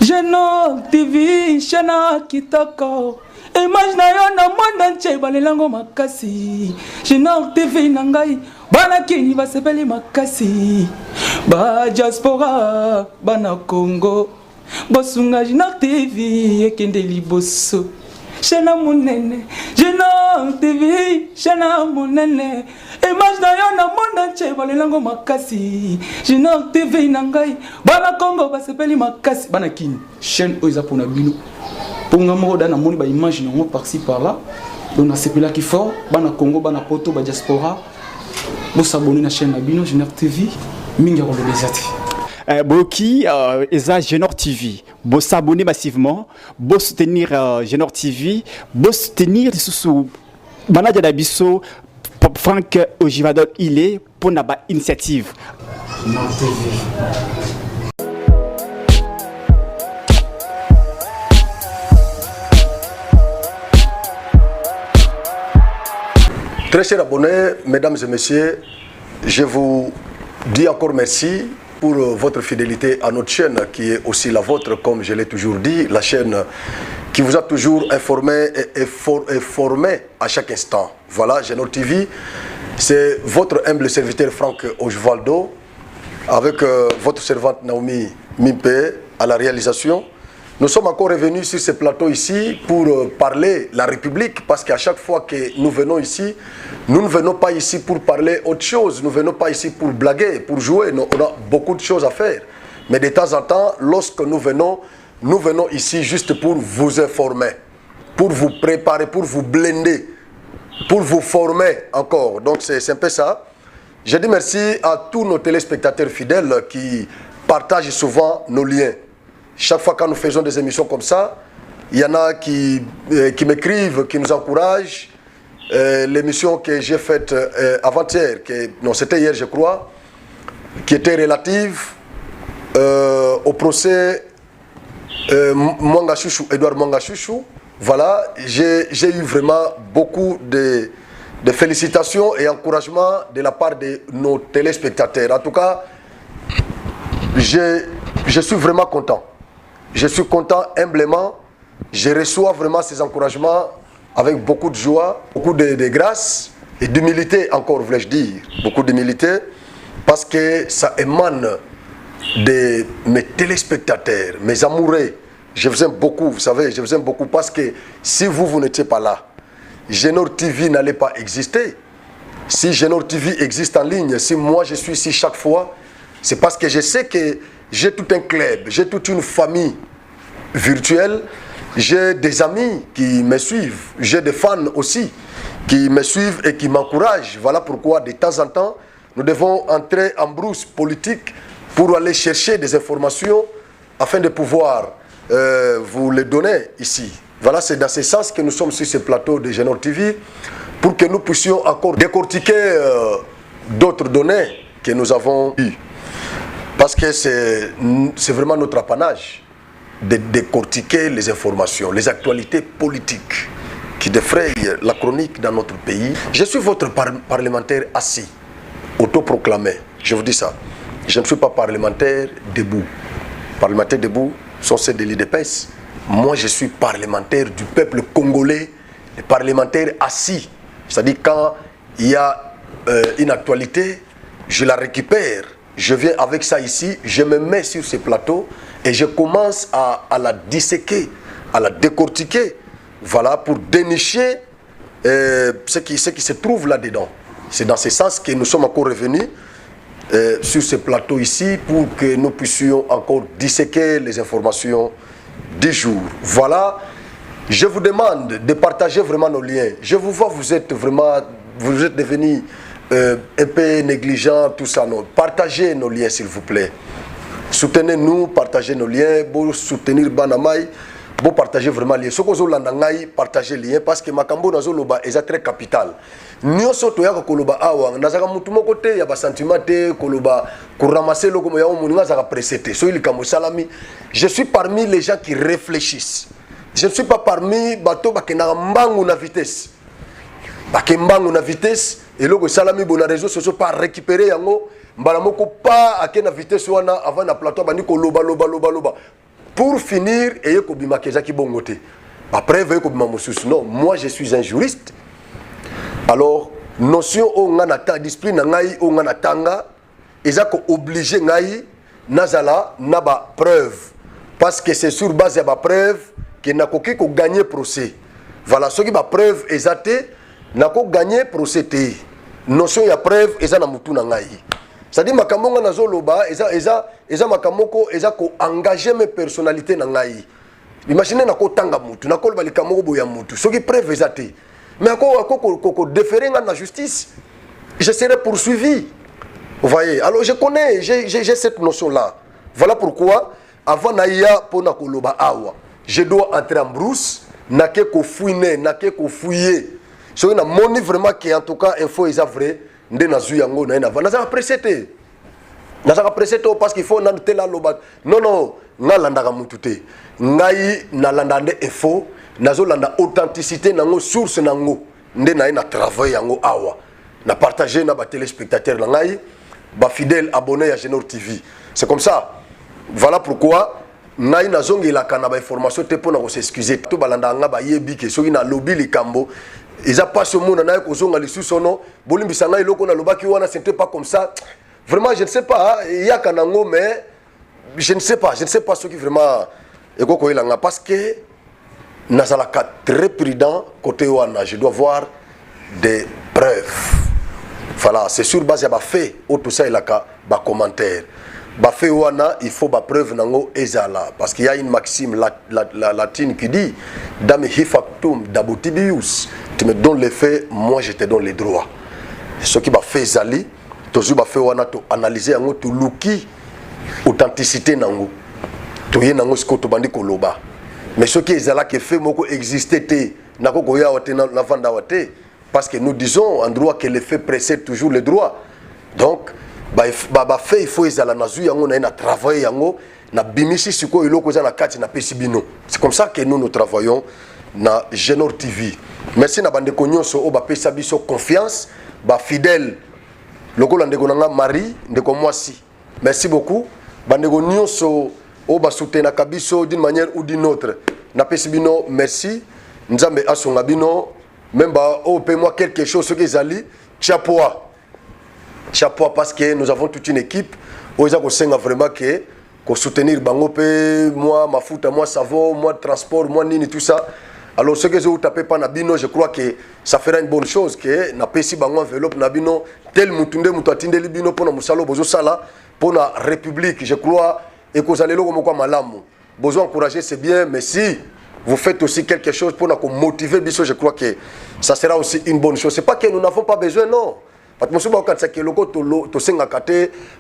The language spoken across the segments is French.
Génor TV, Shana Kitoko. Imagine yo na monde entier balelango makasi. Génor TV nangai, bana kini basepeli makasi. Ba diaspora, bana Congo. Bosunga Génor TV, ekende liboso. Shana munene, Génor TV, Shana munene. Imagine yo na monde entier balelango makasi. Génor TV nangai, bana Congo basepeli makasi. Bana kini, chaîne oiza pona bino. Pour nga moko dana moni ba image nango par-ci par-là. On a sepela qui fort, bana Congo, bana Poto, ba diaspora. Bo s'abonner na chaîne na bino Génor TV, mingi ko lebezati. Boki eza Génor TV. Bo s'abonner massivement, bo soutenir Génor TV, bo soutenir sous bana de biso Franck Ojivadol il est pour na ba initiative. Génor TV. Très chers abonnés, mesdames et messieurs, je vous dis encore merci pour votre fidélité à notre chaîne qui est aussi la vôtre, comme je l'ai toujours dit, la chaîne qui vous a toujours informé et formé à chaque instant. Voilà, Génor TV, c'est votre humble serviteur Franck Ojvaldo, avec votre servante Naomi Mimpe à la réalisation. Nous sommes encore revenus sur ce plateau ici pour parler la République, parce qu'à chaque fois que nous venons ici, nous ne venons pas ici pour parler autre chose, nous ne venons pas ici pour blaguer, pour jouer, on a beaucoup de choses à faire. Mais de temps en temps, lorsque nous venons ici juste pour vous informer, pour vous préparer, pour vous blender, pour vous former encore. Donc c'est un peu ça. Je dis merci à tous nos téléspectateurs fidèles qui partagent souvent nos liens. Chaque fois que nous faisons des émissions comme ça, il y en a qui m'écrivent, qui nous encouragent. L'émission que j'ai faite avant-hier, non c'était hier je crois, qui était relative au procès Edouard Mwanga-Chouchou. Voilà, j'ai eu vraiment beaucoup de félicitations et encouragements de la part de nos téléspectateurs. En tout cas, je suis vraiment content. Je suis content humblement, je reçois vraiment ces encouragements avec beaucoup de joie, beaucoup de grâce et d'humilité encore, voulais-je dire. Beaucoup d'humilité parce que ça émane de mes téléspectateurs, mes amoureux. Je vous aime beaucoup, vous savez, je vous aime beaucoup parce que si vous n'étiez pas là, Génor TV n'allait pas exister. Si Génor TV existe en ligne, si moi je suis ici chaque fois, c'est parce que je sais que j'ai tout un club, j'ai toute une famille virtuelle, j'ai des amis qui me suivent, j'ai des fans aussi qui me suivent et qui m'encouragent. Voilà pourquoi de temps en temps, nous devons entrer en brousse politique pour aller chercher des informations afin de pouvoir vous les donner ici. Voilà, c'est dans ce sens que nous sommes sur ce plateau de Génor TV pour que nous puissions encore décortiquer d'autres données que nous avons eues. Parce que c'est vraiment notre apanage de décortiquer les informations, les actualités politiques qui défrayent la chronique dans notre pays. Je suis votre parlementaire assis, autoproclamé. Je vous dis ça. Je ne suis pas parlementaire debout. Parlementaire debout sont ceux de l'IDPS. Moi, je suis parlementaire du peuple congolais, parlementaire assis. C'est-à-dire quand il y a une actualité, je la récupère. Je viens avec ça ici, je me mets sur ce plateau et je commence à la disséquer, à la décortiquer, voilà, pour dénicher ce qui se trouve là-dedans. C'est dans ce sens que nous sommes encore revenus sur ce plateau ici pour que nous puissions encore disséquer les informations du jour. Voilà, je vous demande de partager vraiment nos liens. Je vous vois, vous êtes devenus un peu négligent, tout ça. Non. Partagez nos liens, s'il vous plaît. Soutenez-nous, partagez nos liens. Pour soutenir Banamai, pour partager vraiment les liens. Ce que vous avez partagez les liens parce que Makambo Nazoloba est très capital. Nous sommes tous les Koloba Awa. Nous avons tout mon côté, il y a des sentiments, Koloba, pour ramasser le Gomoya, nous avons précédé. Je suis parmi les gens qui réfléchissent. Je ne suis pas parmi bateau qui n'ont pas vitesse. Bakembango na vitesse et logo salami bona réseaux sociaux pas récupérer yango mbala moko pas à na vitesse wana avant na plateau bandi ko loba pour finir et kobima kezaki bongote après veuillez kobima mosusu non moi je suis un juriste alors notion o ngana ta discipline na ngai o ngana tanga ezako obligé ngai nazala na ba preuve parce que c'est sur base ya ba preuve que nakoki ko gagner procès voilà ce qui ba preuve ezate nako gagner procès te notion ya preuve eza na mutu na ngai c'est-à-dire makambo nga nazoloba eza makamoko eza ko engager mes personnalités na ngai imaginez nako tanga mutu nako ba likamoko boya mutu ce qui preuve ezate mais ako déférer na justice je serai poursuivi vous voyez alors je connais j'ai cette notion là voilà pourquoi avant naïa pona koloba awa je dois entrer en brousse nake ko fouiner nake ko fouiller ce qui na moni vraiment que en tout cas info est vrai nde nazu yango na ina naza apprécié parce qu'il faut nan tela loba non nga landaka mutu te ngai na landande info nazo landa authenticité nango source nango nde na ina travail yango awa na partager na ba téléspectateurs na ngai ba fidèle abonné à Genor TV c'est comme ça voilà pourquoi ngai nazongelaka na ba information te pona ko s'excuser to balanda nga ba yebi ke soki na lobby likambo ils a pas ce monde na ko zonga lisusu no bolimbisa ngai loko na lobaki wana c'était pas comme ça vraiment je ne sais pas il y a kanango mais je ne sais pas ce qui vraiment ekoko ilanga parce que nazalaka très prudent côté wana je dois voir des preuves voilà c'est sur base ya ba fait ou tout ça ilaka ba commentaire ba fait wana il faut ba preuve nango ezala parce qu'il y a une maxime latine qui dit dame hifactum dabutibius tu me donnes les faits moi je te donne les droits ce qui ba fait ezali toujours ba fait wana to analyser yango to luki authenticité nango to ye nango sko to bandi koloba mais ce qui ezala que fait moko exister te nako koya wote na vanda wote parce que nous disons en droit que les faits précèdent toujours les droits donc ba fait il faut ezala nazu yango na travailler yango na bimisi siko iloko za na kati na pesibino c'est comme ça que nous travaillons na Genor TV merci na bande konyonso o ba pesa biso confiance ba fidèle lokola ndeko nanga Marie ndeko mwasi merci beaucoup bande konyonso o ba soutenir kabiso d'une manière ou d'une autre na pesibino merci nzambe asonga bino même ba o paie moi quelque chose ce que ezali chapeau parce que nous avons toute une équipe où ils ont vraiment que soutenir bango pe moi mafuta moi savon moi transport moi nini tout ça alors ce que je vous tapez pas nabino je crois que ça fera une bonne chose que na pesi bango enveloppe nabino tel mutunde mutatinde libino pona musalo bozo sala pona république je crois et que vous allez logo moko malamu bozo encourager c'est bien mais si vous faites aussi quelque chose pour nous motiver biso je crois que ça sera aussi une bonne chose c'est pas que nous n'avons pas besoin non.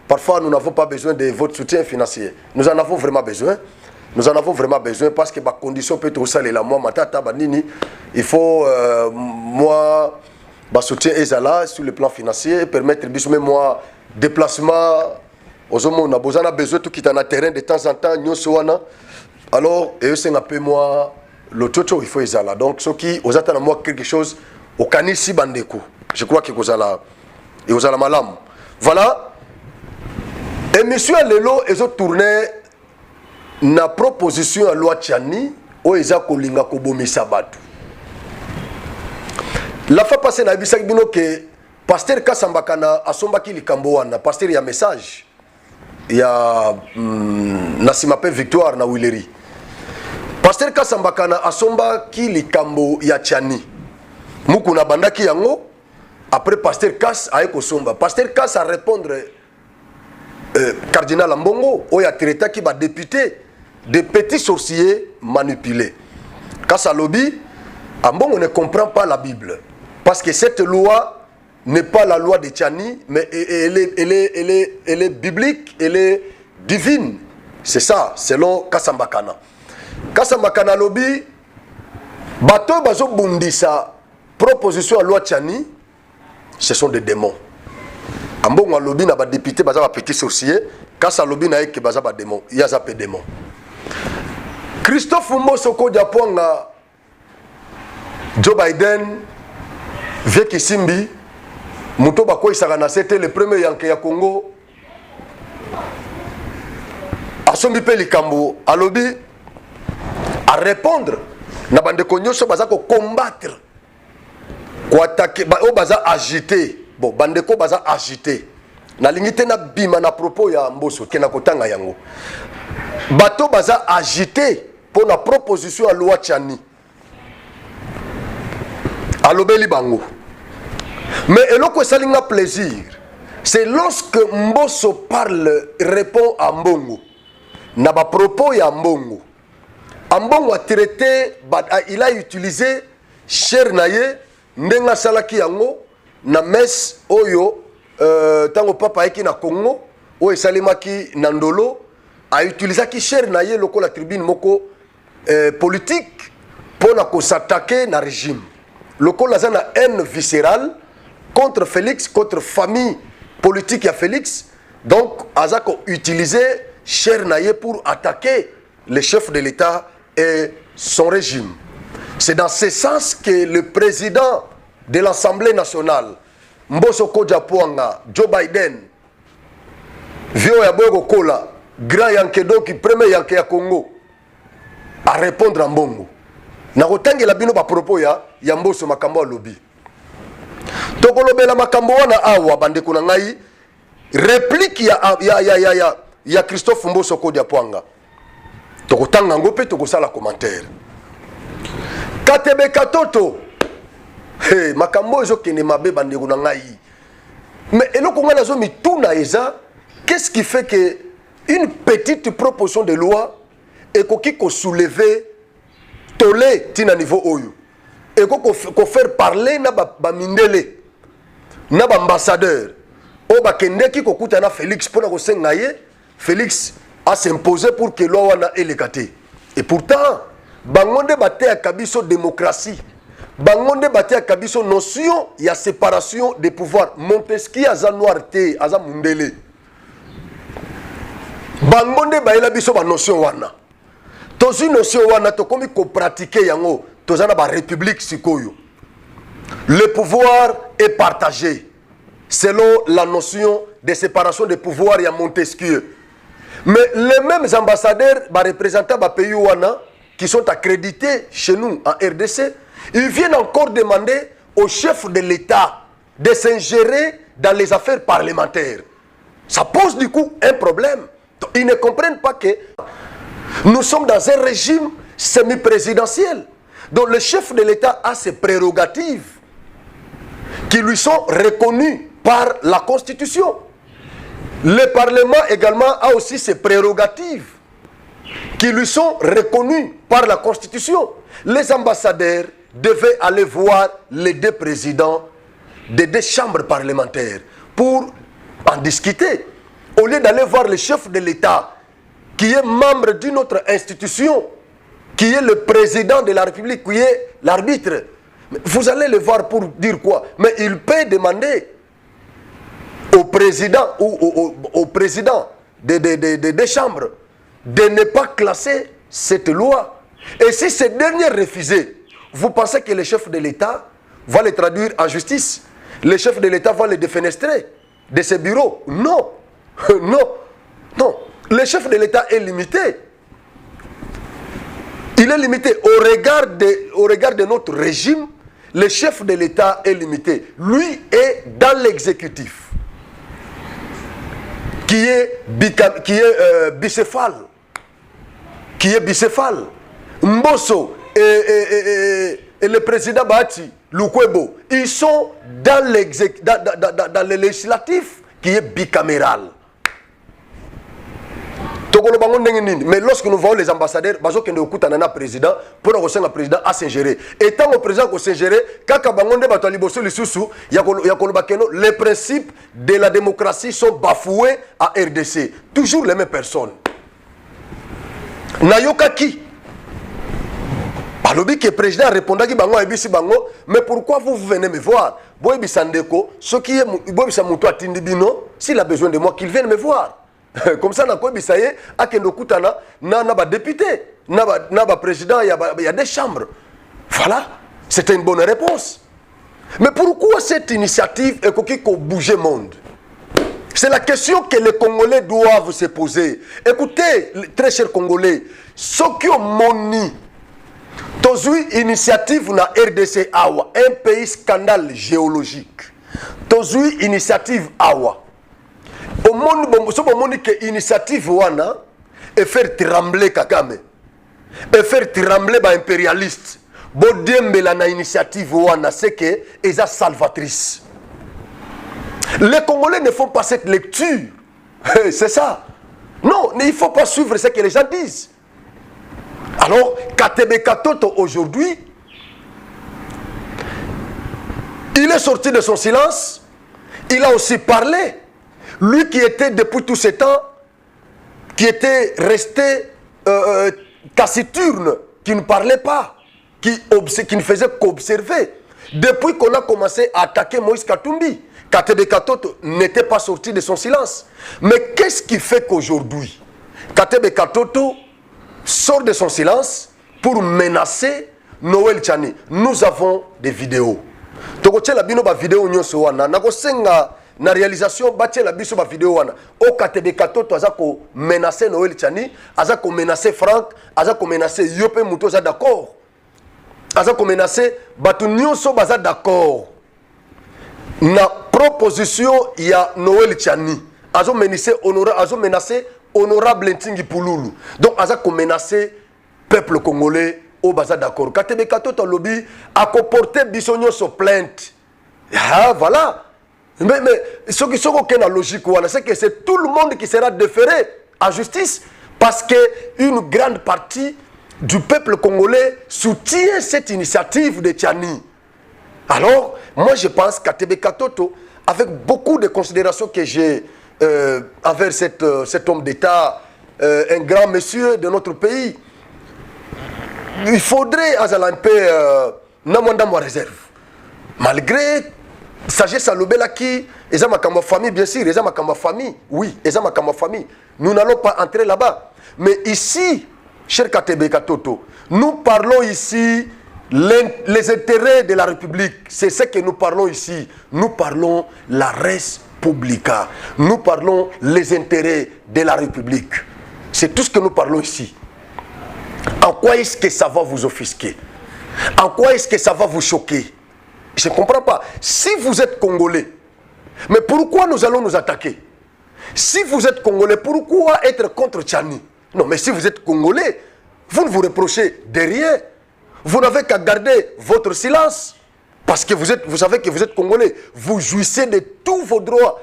Parfois, nous n'avons pas besoin de votre soutien financier. Nous en avons vraiment besoin. Parce que ma condition peut être aussi là. Moi, il faut, moi, ma soutien est là sur le plan financier, permettre, moi, déplacement. On a besoin de tout qui est en terrain de temps en temps. Alors, c'est un peu moi, le toto, il faut être là. Donc, ce qui, vous attendez moi quelque chose, au canisi bandeko. Je crois que vous allez. Et vous allez malam. Voilà. Et monsieur Lelo, ils ont tourné na proposition à loi Tchani où ils ont kolinga kobomi sabatu. La fois passée, na bisak bino que pasteur Kasambakana a sombaki likambo wana. Pasteur, il y a message. Il y a Nasimape Victoire na Wileri. Pasteur Kasambakana a sombaki likambo ya Tchani. Mukuna bandaki yango. Après, Pasteur Kass a ekosomba. Pasteur Kass a répondre cardinal Ambongo, où il y a traité qui va député des petits sorciers manipulés. Kass a lobby, Ambongo ne comprend pas la Bible. Parce que cette loi n'est pas la loi de Tchani, mais elle est biblique, elle est divine. C'est ça, selon Kasambakana. Kasambakana lobby, bateau bazo bundisa proposition à loi Tchani. Ce sont des démons. Ambongo a lobby na ba député baza ba petit sorcier, Kassa lobby na ke baza ba démon, ya za pe démon. Christophe Mosoko Diaponga Joe Biden vie Kisimbi muto ba ko isaka na c'était le premier yanke ya Congo. Asombi pe likambo, a lobby à répondre na bande konyoso baza ko combattre ko attaquer o baza agité bon bande ko baza agité na lingité na bima na propos ya Mbosso ke na kotanga yango bato baza agité pour la proposition à loi Tchani alobeli bango mais eloko salinga plaisir c'est lorsque Mbosso parle répond à Mbongo na ba propos ya Mbongo Mbongo a traité il a utilisé cher naye ndenga salaki yango na mes oyo tango papa eki na Congo o esalimaki na ndolo a utilisé ki cher naye loko la tribune moko politique pour na s'attaquer na régime loko la zana haine viscérale contre Félix contre famille politique ya Félix donc azako utilisé cher naye pour attaquer les chefs de l'État et son régime. C'est dans ce sens que le président de l'Assemblée nationale, Mbosso Kodjapuanga, Joe Biden, Vio Yabogo Kola, grand Yankedo qui premier Yanke ya Congo, à répondre à Mbongo. Narotangi la bino ba propos ya Mbosso makambo lobby. Tokolobe la makambo wana awa bande kuna ngai réplique ya Christophe Mbosso Kodjapuanga. Tokotanga ngope tokosala commentaire. Katebe katoto. Hey, makambo ezo kene mabe bande kuna ngai. Mais eloko ngana zo mituna eza, qu'est-ce qui fait que une petite proposition de loi ekoki ko soulever tolé tina niveau oyo. Ko faire parler na ba mindele na ba ambassadeur. O ba kendeki ko kutana Félix pona ko sengaye, Félix a s'imposé pour que loi wana elekate. Et pourtant, bangonde bate ya kabiso démocratie. Bangonde bate ya kabiso notion ya séparation des pouvoirs. Montesquieu aza noirté, aza mundele. Bangonde baela biso ba notion wana. Tozi notion wana to komi ko pratiquer yango, tozana ba république sikoyo. Le pouvoir est partagé selon la notion de séparation des pouvoirs ya Montesquieu. Mais les mêmes ambassadeurs, représentants des pays qui sont accrédités chez nous en RDC, ils viennent encore demander au chef de l'État de s'ingérer dans les affaires parlementaires. Ça pose du coup un problème. Ils ne comprennent pas que nous sommes dans un régime semi-présidentiel. Donc le chef de l'État a ses prérogatives qui lui sont reconnues par la Constitution. Le Parlement également a aussi ses prérogatives qui lui sont reconnues par la Constitution. Les ambassadeurs devaient aller voir les deux présidents des deux chambres parlementaires pour en discuter. Au lieu d'aller voir le chef de l'État qui est membre d'une autre institution, qui est le président de la République, qui est l'arbitre. Vous allez le voir pour dire quoi? Mais il peut demander au président ou au président des chambres de ne pas classer cette loi. Et si ce dernier refusait, vous pensez que le chef de l'État va le traduire en justice? Le chef de l'État va le défenestrer de ses bureaux? Non. Non. Non. Le chef de l'État est limité. Il est limité au regard de notre régime. Le chef de l'État est limité. Lui est dans l'exécutif, qui est bicéphale. Mbosso et le président Bahati Lukwebo, ils sont dans le législatif qui est bicaméral. Mais lorsque nous voyons les ambassadeurs, le président, pour le président à s'ingérer. Et tant le président s'ingérer, les principes de la démocratie sont bafoués à RDC. Toujours les mêmes personnes. Nayoka qui? Balobi que le président répondait à Bango, mais pourquoi vous venez me voir? Boy Bissandeko, ce qui est Boy Bissamuto à Tindibino, s'il a besoin de moi, qu'il vienne me voir. Comme ça, il y a des députés, il y a président, il y a des chambres. Voilà, c'était une bonne réponse. Mais pourquoi cette initiative est qu'il faut bouger le monde? C'est la question que les Congolais doivent se poser. Écoutez, très chers Congolais, ceux qui ont moni Tozui initiative na RDC awa, un pays scandale géologique. Tozui initiative awa. Au monde que initiative wana et faire trembler Kagame. Et faire trembler ba impérialiste. Bodembela na initiative wana c'est que eza salvatrice. Les Congolais ne font pas cette lecture. C'est ça. Non, il ne faut pas suivre ce que les gens disent. Alors, Katebe Katoto aujourd'hui, il est sorti de son silence. Il a aussi parlé. Lui qui était depuis tout ce temps, qui était resté taciturne, qui ne parlait pas, qui ne faisait qu'observer. Depuis qu'on a commencé à attaquer Moïse Katumbi, Katebe Katoto n'était pas sorti de son silence. Mais qu'est-ce qui fait qu'aujourd'hui, Katebe Katoto sort de son silence pour menacer Noël Tchani? Nous avons des vidéos. Tokoche la bino ba vidéo nyonso wana. Nakosenga na réalisation batie la biso ba vidéo wana. O Katebe Katoto azako menacer Noël Tchani, azako menacer Franck, azako menacer Yope Muto za d'accord. Azako menacer batu nyonso baza d'accord. Na proposition ya Noël Tchani. Azo menacer honorable Ntingi Pululu. Donc azako menacer peuple congolais au baza d'accord. Katebe Katoto lobby a comporté bisogno so plainte. Ah voilà. Mais ce qui sont aucune logique c'est que c'est tout le monde qui sera déféré à justice parce que une grande partie du peuple congolais soutient cette initiative de Tchani. Alors, moi je pense qu'à Katebe Katoto, avec beaucoup de considérations que j'ai envers cet homme d'État, un grand monsieur de notre pays, il faudrait un peu n'amanda réserve. Malgré sagesse à l'obelaki, et ma famille, bien sûr, et ma famille, oui, et ma famille. Nous n'allons pas entrer là-bas. Mais ici, cher Katebe Katoto, nous parlons ici les intérêts de la République. C'est ce que nous parlons ici. Nous parlons la res publica. Nous parlons les intérêts de la République. C'est tout ce que nous parlons ici. En quoi est-ce que ça va vous offusquer? En quoi est-ce que ça va vous choquer? Je ne comprends pas. Si vous êtes Congolais, mais pourquoi nous allons nous attaquer? Si vous êtes Congolais, pourquoi être contre Tchani? Non, mais si vous êtes Congolais, vous ne vous reprochez de rien. Vous n'avez qu'à garder votre silence. Parce que vous savez que vous êtes Congolais. Vous jouissez de tous vos droits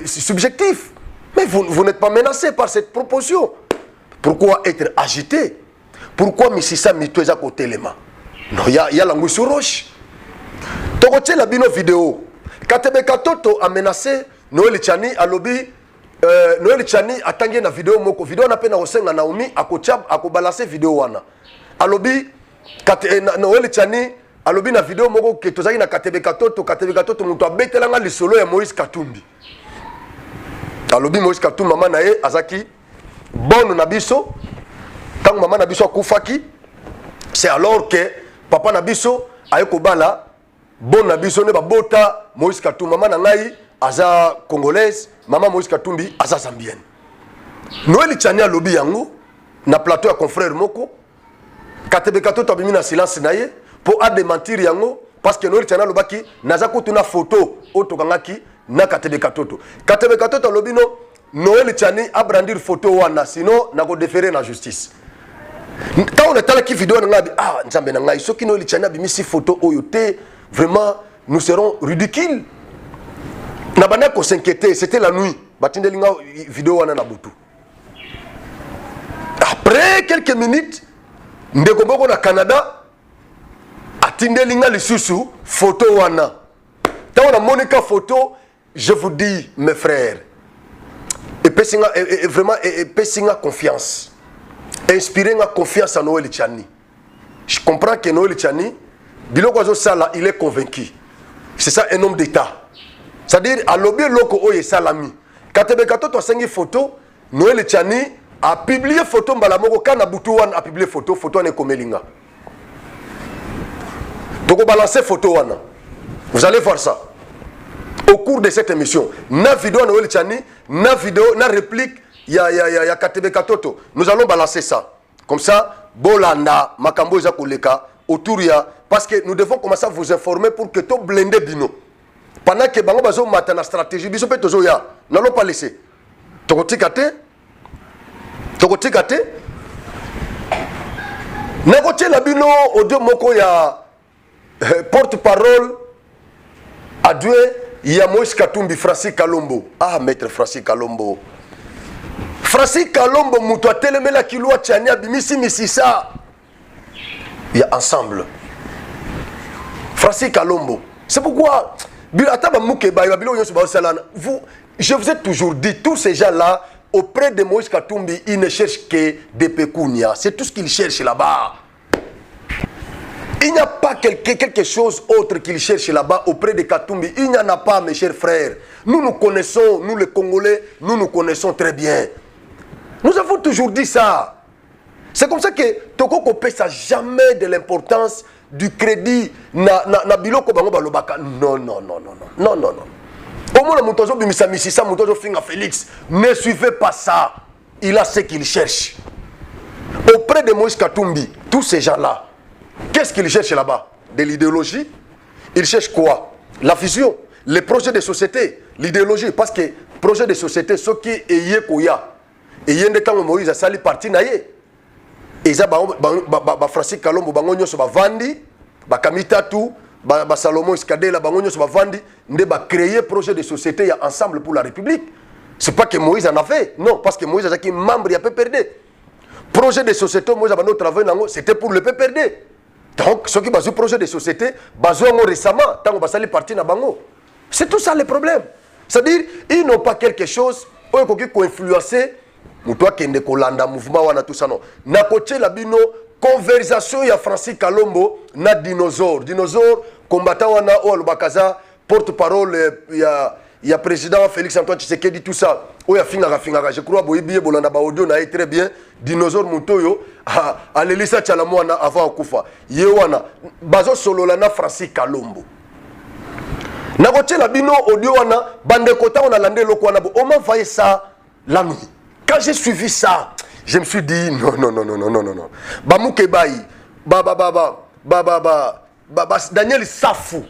subjectifs. Mais vous n'êtes pas menacé par cette proposition. Pourquoi être agité? Pourquoi Mississa Mitoeza côté les mains? Non, il y a l'anguille sur roche. Tokoche la bino vidéo. Katebe Katoto a menacé Noël Tchani à lobby. Noël Tchani a tangué na vidéo moko. Vidéo na pena osenga Naomi a balancer vidéo wana. A lobby Noël Tchani a lobby na vidéo moko que tozaki na Katebe Katoto muto abetelanga lisolo ya Moïse Katumbi. A lobby Moïse Katumbi mama na ye azaki bon na biso. Tant maman na biso akufaki, c'est alors que papa na biso ayeko bala bon na biso ne ba bota Moïse Katumbi. Maman na ngai aza congolaise, maman Moïse Katumbi aza zambienne. Noël Tchani a lobby yango na plateau ya confrère moko. Katebe Katoto abimi na silence na ye pour a démentir yango parce que Noël Tchani lobaki naza kutuna photo otokangaki na Katebe Katoto. Katebe Katoto lobby no Noël Tchani a brandir photo wana sinon na ko déférer na justice. Quand on est allé qui vidéo on a dit ah nzambe na ngai soki Noël Tchani abimi si photo oyote vraiment nous serons ridicules. Na bana ko s'inquiéter, c'était la nuit. Batindelinga vidéo wana na butu. Après quelques minutes, ndeko boko na Canada atindelinga lisusu photo wana. Tant on a Monica photo, je vous dis mes frères, et vraiment pessinga confiance. Inspirer la confiance à Noël Tchani. Je comprends que Noël Tchani, Biloko Sala, il est convaincu. C'est ça un homme d'État. C'est-à-dire, à l'obé loko oye salami. Katebe Katoto a signé photo, Noël Tchani a publié photo Mbalamoko, Kana Boutouane a publié photo ne komelinga. Donc on balance photo wana. Vous allez voir ça. Au cours de cette émission, na vidéo Noël Tchani, na vidéo, na réplique, il y a Katebe Katoto. Nous allons balancer ça. Comme ça, bolanda makambo eza koleka autour ya parce que nous devons commencer à vous informer pour que to blender bino pendant que bango bazo mata na stratégie biso pe tozo ya n'allons pas laisser tokotika te nakotie la bino audio moko ya porte-parole adjoint ya Moïse Katumbi Francis Kalombo. Ah maître Francis Kalombo. Francis Kalombo muto atelemela kilwa tchania bimisi misisa. Il y a ensemble. Francis Kalombo. C'est pourquoi je vous ai toujours dit, tous ces gens-là, auprès de Moïse Katumbi, ils ne cherchent que des pécunias. C'est tout ce qu'ils cherchent là-bas. Il n'y a pas quelque chose autre qu'ils cherchent là-bas auprès de Katumbi. Il n'y en a pas, mes chers frères. Nous connaissons, nous les Congolais, nous connaissons très bien. Nous avons toujours dit ça. C'est comme ça que Toko Kopé n'a jamais de l'importance du crédit na biloko bango balobaka. Non. Au moins, Moutozo Bimisa Mississa, Moutozo Finga Félix, ne suivez pas ça. Il a ce qu'il cherche. Auprès de Moïse Katumbi, tous ces gens-là, qu'est-ce qu'ils cherchent là-bas? De l'idéologie. Ils cherchent quoi? La fusion, les projets de société, l'idéologie. Parce que projet de société, ce qui est Yekoya, et Yendetango Moïse a sali parti naïe. Et ça, Francis Kalombo, Bangonyo se vandi, Kamita tout, Salomon Iskadela, Bangonyo se vandi, ne va créer projet de société ensemble pour la République. C'est pas que Moïse en a fait, non, parce que Moïse a été membre, il a PPRD. Projet de société, Moïse a travaillé, c'était pour le PPRD. Donc, ceux qui ont projet de société, ils récemment, tant que Basali parti na bango. C'est tout ça le problème. C'est-à-dire, ils n'ont pas quelque chose qui a influencé. Toi qui est kolanda mouvement wana tout ça non. Na côté la bino conversation ya Francis Kalombo na dinosaure combattant wana o Lubakaza porte-parole ya président Félix Antoine Tshisekedi tout ça. O ya finga je crois boyibiye bolanda ba audio na très bien dinosaure mutoyo a lelisa tchala mwana avant kufa. Ye wana bazo solola na Francis Kalombo. Na côté la bino audio wana bande kota on a landé loko wana on m'a envoyé ça la nuit. Quand j'ai suivi ça, je me suis dit non. Bamouke Bayi, Daniel Safou,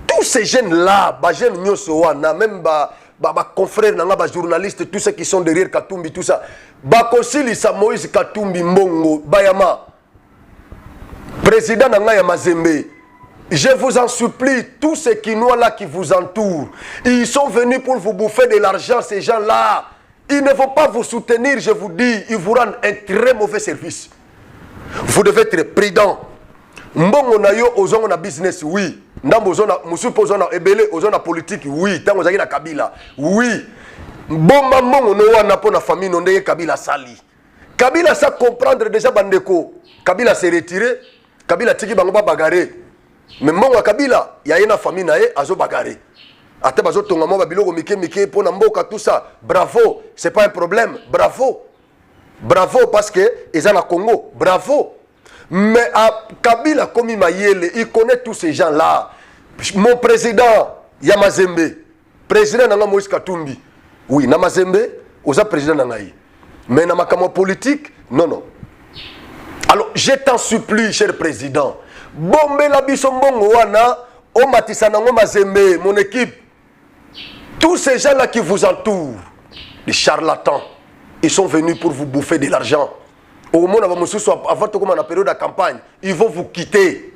tous ces jeunes-là, jeunes Nyosowana, même confrères, journalistes, tous ceux qui sont derrière Katumbi, tout ça, Bakosili Moïse Katumbi Mbongo, Bayama, président Nangaya Mazembe. Je vous en supplie, tous ces Kinois-là qui vous entourent, ils sont venus pour vous bouffer de l'argent, ces gens-là. Ils ne vont pas vous soutenir, je vous dis, ils vous rendent un très mauvais service. Vous devez être prudent. Mbongo na yo ozongo na business, oui. Ndambo ozona musupo ozona ebele ozona politique, oui. Tango zaki na Kabila, oui. Bomba mbongo no wana po na famille no ndenge Kabila sali. Kabila sa comprendre déjà bandeko. Kabila s'est retiré, Kabila tiki bango ba bagaré. Mais mbongo Kabila, ya yena famille na ye azo bagaré. Ate bazo tonga mo ba biloko mike po na mboka tout ça. Bravo, c'est pas un problème. Bravo parce que ils en a Congo. Bravo. Mais à Kabila comme Mayele, il connaît tous ces gens-là. Mon président Yamazembe, président Nanga Moïse Katumbi. Oui, Namazembe, osa président Nangaï. Mais na makamo politique, non. Alors, je t'en supplie, cher président. Bombe la bisombongo wana, o matisa nango Mazembe, mon équipe. Tous ces gens-là qui vous entourent, les charlatans, ils sont venus pour vous bouffer de l'argent. Au moment où avant la période de campagne, ils vont vous quitter.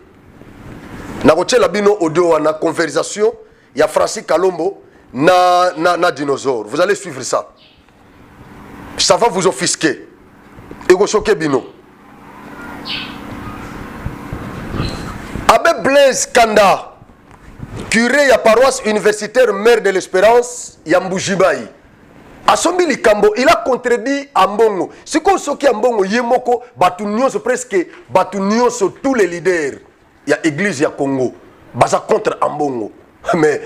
Nagoche Labino audio na conversation, il y a Francis Kalombo na dinosaure. Vous allez suivre ça. Ça va vous offusquer. Et vous choquer Bino. Abbé Blaise Kanda, curé ya paroisse universitaire Mère de l'Espérance, Yamboujibaï. Asombi Likambo, il a contredit Ambongo. Si qu'on soki Ambongo, Yemoko, Batunioso, presque Batunioso, tous les leaders, il y a l'église, il y a Congo. Baza contre Ambongo. Mais,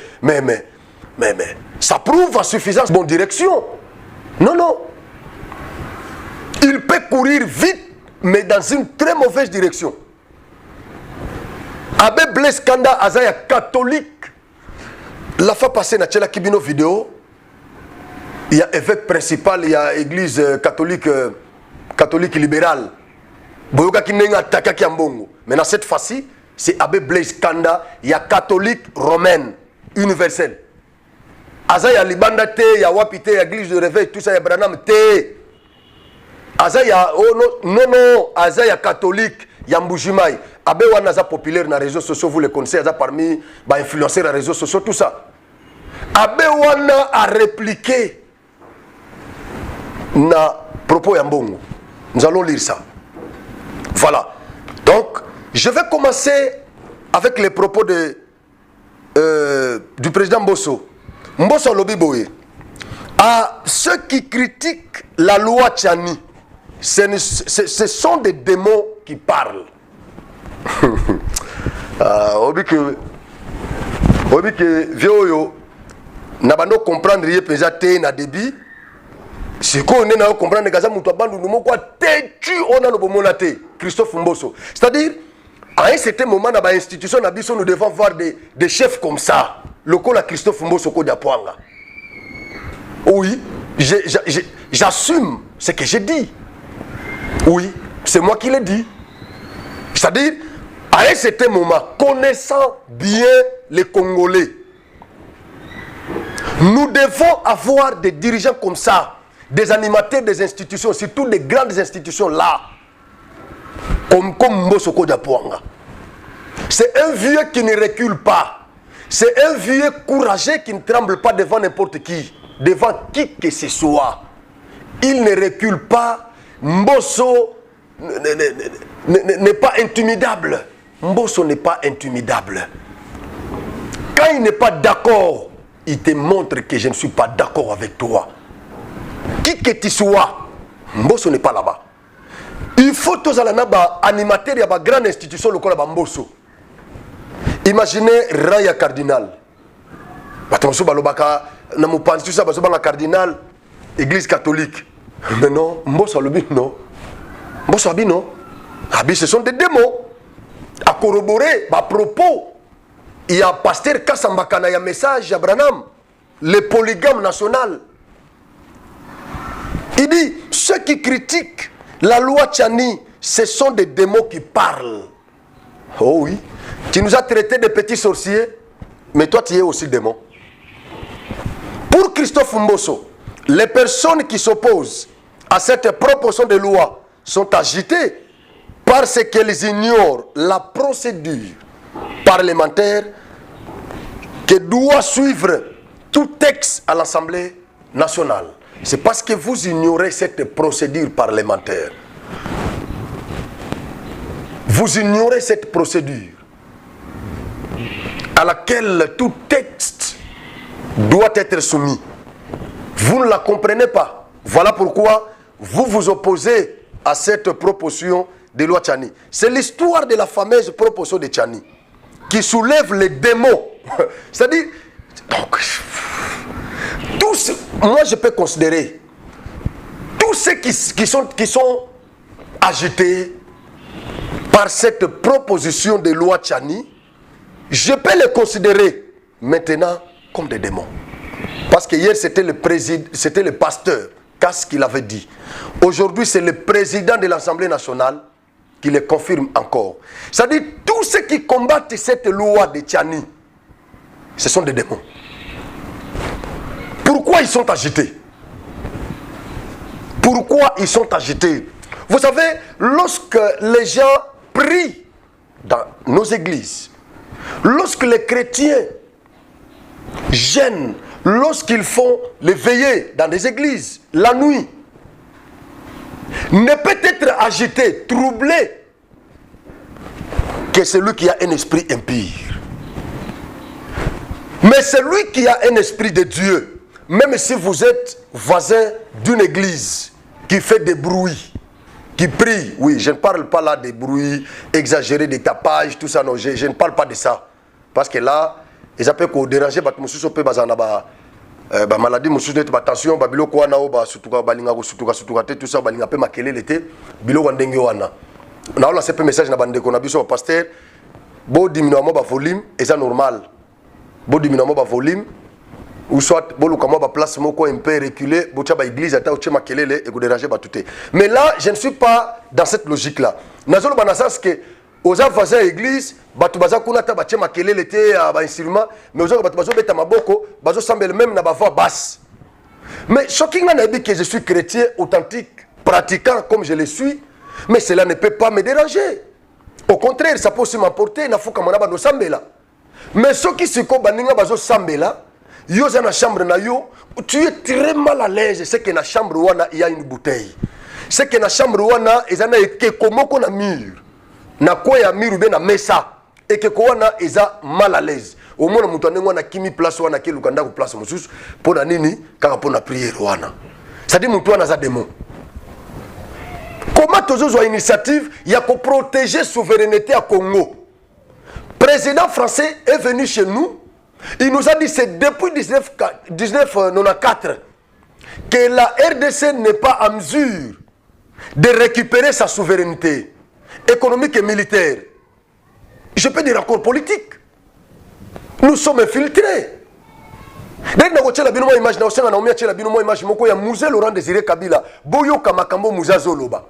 ça prouve à suffisance bonne direction. Non. Il peut courir vite, mais dans une très mauvaise direction. Abbé Blaise Kanda Azaya catholique. La fois passée, na tchela kibino vidéo. Il y a évêque principal, il y a église catholique libérale. Boyoka Kinenga Takaki Ambongo. Maintenant, cette fois-ci, c'est Abbé Blaise Kanda, il y a catholique romaine, universelle. Aza ya Libanda te, il y a Wapite, il y a Église de Réveil, tout ça, il y a Branham te. Aza ya, oh non, Aza ya catholique, il y a Mbujimai. Abbé Wanaza populaire dans les réseaux sociaux, vous les connaissez, Aza parmi influenceurs dans les réseaux sociaux, tout ça. Abbé Wana a répliqué na propos Yambongo. Nous allons lire ça. Voilà. Donc, je vais commencer avec les propos du président Mbosso. Mbosso Lobiboye. À ceux qui critiquent la loi Tchani, ce sont des démons qui parlent. Obi que vieux Nabando comprendre rien pesate na débit. Si on est na comprendre gaza muto bandu no quoi têtu on a le bomonate Christophe Mbosso. C'est-à-dire à un certain moment dans l'institution nous devons voir des chefs comme ça. Le col à Christophe Mbosso ko diapoanga. Oui, j'assume ce que j'ai dit. Oui, c'est moi qui l'ai dit. C'est-à-dire à un certain moment, connaissant bien les Congolais, nous devons avoir des dirigeants comme ça, des animateurs des institutions, surtout des grandes institutions là, comme Mbosso Kodiapouanga. C'est un vieux qui ne recule pas. C'est un vieux courageux qui ne tremble pas devant n'importe qui, devant qui que ce soit. Il ne recule pas. Mbosso n'est pas intimidable. Mbosso n'est pas intimidable. Quand il n'est pas d'accord, il te montre que je ne suis pas d'accord avec toi. Qui que tu sois, Mbosso n'est pas là-bas. Il faut tous les animateurs de la grande institution locale de Mbosso. Imaginez Raya Cardinal. Cardinal, Église catholique. Mais non, Mbosso Alobi non. Mbosso Abi non. Abi ce sont des démons. À corroborer à propos. Il y a pasteur Kassambakana, il y a un message à Branham, le polygame national. Il dit, ceux qui critiquent la loi Tchani, ce sont des démons qui parlent. Oh oui, tu nous as traités de petits sorciers, mais toi tu es aussi démon. Pour Christophe Mbosso, les personnes qui s'opposent à cette proposition de loi sont agitées parce qu'elles ignorent la procédure parlementaire que doit suivre tout texte à l'Assemblée nationale. C'est parce que vous ignorez cette procédure parlementaire. Vous ignorez cette procédure à laquelle tout texte doit être soumis. Vous ne la comprenez pas. Voilà pourquoi vous vous opposez à cette proposition de loi Tchani. C'est l'histoire de la fameuse proposition de Tchani qui soulève les démons. C'est-à-dire, donc, moi je peux considérer tous ceux qui sont agités par cette proposition de loi Tchani, je peux les considérer maintenant comme des démons. Parce que hier c'était le pasteur Kass qui l'avait dit. Aujourd'hui c'est le président de l'Assemblée nationale qui le confirme encore. C'est-à-dire tous ceux qui combattent cette loi de Tchani, ce sont des démons. Pourquoi ils sont agités? Pourquoi ils sont agités? Vous savez, lorsque les gens prient dans nos églises, lorsque les chrétiens gênent, lorsqu'ils font les veillées dans des églises, la nuit, ne peut être agité, troublé que celui qui a un esprit impur. Mais celui qui a un esprit de Dieu, même si vous êtes voisin d'une église qui fait des bruits, qui prie, oui, je ne parle pas là des bruits exagérés, des tapages, tout ça, non, je ne parle pas de ça. Parce que là, ils appellent qu'on dérange, maladie, attention, biloko wana oba sutuka balinga sutuka tout ça balinga pe makelele te biloko ndenge wana. Na on a ce message na bande qu'on a biso pasteur, bo diminuer mo ba volume et ça normal. Bo diminuer mo ba volume ou soit bo luka mo ba place moko un peu reculé, bo tia ba église ata o tia makelele et ko déranger ba touté. Mais là, je ne suis pas dans cette logique là. Nazolo banasas que aux voisins église, batu baza kuna ta batie makelele te ba instrument, mais aux batu bazo beta maboko, bazo semble même na ba voix basse. Mais shocking na dit que je suis chrétien authentique, pratiquant comme je le suis, mais cela ne peut pas me déranger. Au contraire, ça peut aussi m'apporter na fuka manaba no sambela. Mais ceux qui se ko baninga bazo sambela, yo za na chambre na yo, tu es très mal à l'aise, c'est que na chambre wana il y a une bouteille. C'est que na chambre wana ezana ke komoko na mur. Na kwa ya mur be na mesa et que wana eza mal à l'aise. Au moins mutu anengo na kimi place wana ke lukanda ko place mususu pona nini kaka pona prière wana. Ça dit mutu wana za démon. Comment toujours une initiative il y a pour protéger la souveraineté à Congo. Le président français est venu chez nous. Il nous a dit c'est depuis 1994 que la RDC n'est pas en mesure de récupérer sa souveraineté économique et militaire. Je peux dire encore politique. Nous sommes infiltrés. Dès que nous avons une image, nous avons une image de Musée Laurent Désiré Kabila. Boyo Kamakambo Mouza Zoloba.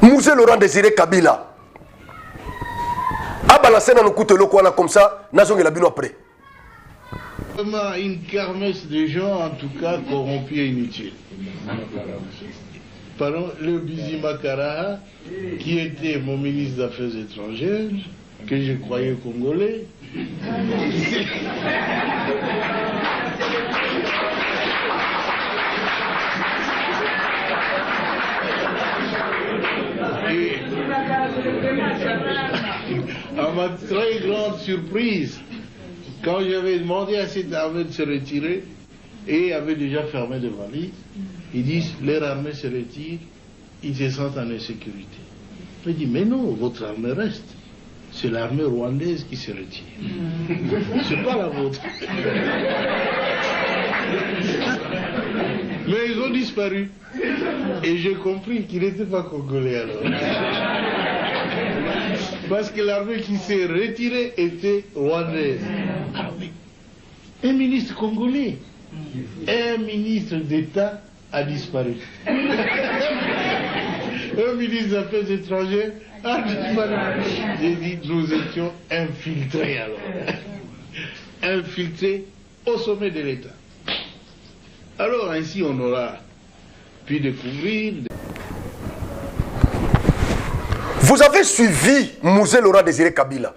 Musée Laurent Désiré Kabila. A balancé dans nos coups de l'eau comme ça, nous avons la bino après. Vraiment une kermesse de gens, en tout cas, corrompus et inutiles. Pardon, le Bizi Makara, qui était mon ministre des Affaires étrangères, que je croyais congolais. Et à ma très grande surprise, quand j'avais demandé à cette armée de se retirer, et avait déjà fermé des valises, ils disent, leur armée se retire, ils se sentent en insécurité. Je dis, mais non, votre armée reste. C'est l'armée rwandaise qui se retire. C'est pas la vôtre. Mais ils ont disparu. Et j'ai compris qu'ils n'étaient pas congolais alors. Parce que l'armée qui s'est retirée était rwandaise. Ah oui. Un ministre congolais, un ministre d'État a disparu. Un ministre des Affaires étrangères a disparu. J'ai dit, nous étions infiltrés alors. Infiltrés au sommet de l'État. Alors ainsi on aura pu découvrir. Vous avez suivi Musée Laurent Désiré Kabila,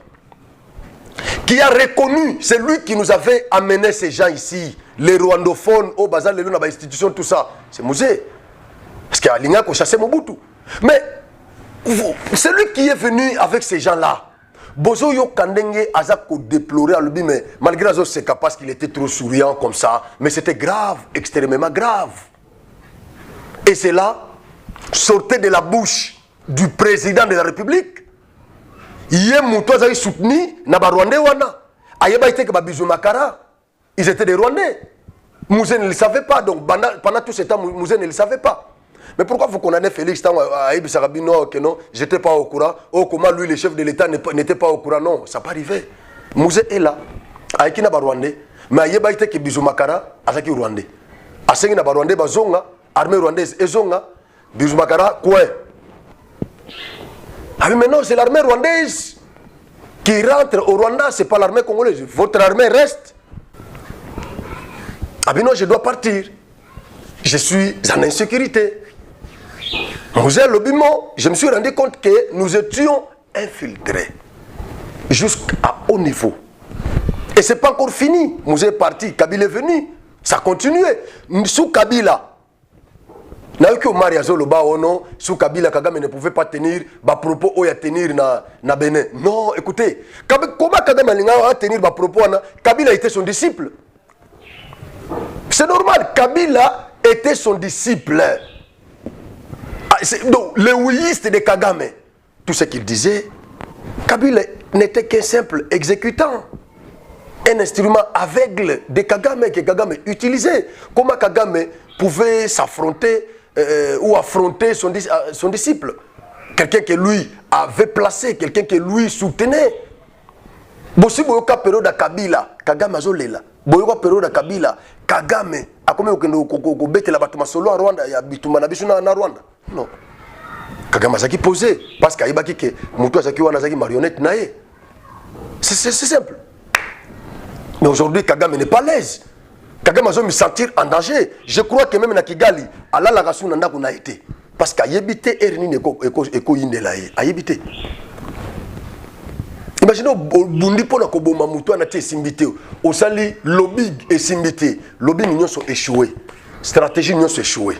qui a reconnu, c'est lui qui nous avait amené ces gens ici, les rwandophones, au bazar, les institutions, tout ça. C'est Musée. Parce qu'il y a Linga qui a chassé Mobutu. Mais c'est lui qui est venu avec ces gens-là. Bozo yo kandenge azako déplorer à lui, mais malgré ça, c'est parce qu'il était trop souriant comme ça. Mais c'était grave, extrêmement grave. Et c'est là, sortait de la bouche du président de la République. Hier, Moutoua a soutenu Naba Rwandais wana. Ayeba était que Babizou Makara, ils étaient des Rwandais. Mouzé ne le savait pas, donc pendant tout ce temps, Mouzé ne le savait pas. Mais pourquoi vous condamnez Félix à Ibi Sarabino que non, j'étais pas au courant. Oh, comment lui, le chef de l'État, n'était pas au courant. Non, ça n'a pas arrivé. Mouzé est là. Aïki Naba Rwandais. Mais Ayeba était que Bizou Makara, Azaki Rwandais. Asengi Naba Rwandais, Bazonga, armée rwandaise, Ezonga, Bizou Makara, quoi? Ah mais non, c'est l'armée rwandaise qui rentre au Rwanda, c'est pas l'armée congolaise. Votre armée reste. Ah mais non, je dois partir. Je suis en insécurité. Musée Lobimo, je me suis rendu compte que nous étions infiltrés jusqu'à haut niveau. Et c'est pas encore fini. Musée est parti, Kabila est venu. Ça continuait. Sous Kabila, sous Kabila, Kagame ne pouvait pas tenir bah propos ou tenir na Bénin. Non, écoutez, comment Kagame a tenir bah propos Kabila était son disciple. C'est normal, Kabila était son disciple. Donc, le ouïiste de Kagame, tout ce qu'il disait, Kabila n'était qu'un simple exécutant. Un instrument aveugle de Kagame que Kagame utilisait. Comment Kagame pouvait s'affronter ou affronter son disciple, quelqu'un que lui avait placé, quelqu'un que lui soutenait. Bossi boyoka période à Kabila, Kagame azolela. Boyoka période à Kabila, Kagame a combien ko bete la batuma solo à Rwanda ya bituma na biso na Rwanda. Non. Kagame azaki posé parce qu'ayebaki que mutu azaki wana azaki marionnette nae. C'est simple. Mais aujourd'hui Kagame n'est pas à l'aise. Kagame a me sentir en danger. Je crois que même na Kigali, ala la rasu nanda kuna été parce qu'ayebité erni eko yindela ye. Ayebité. Imaginez bundi pona ko boma mutu na tie simbité. Osali lobby et simbité. Lobby n'ont sont échoué. Stratégie n'ont sont échoué.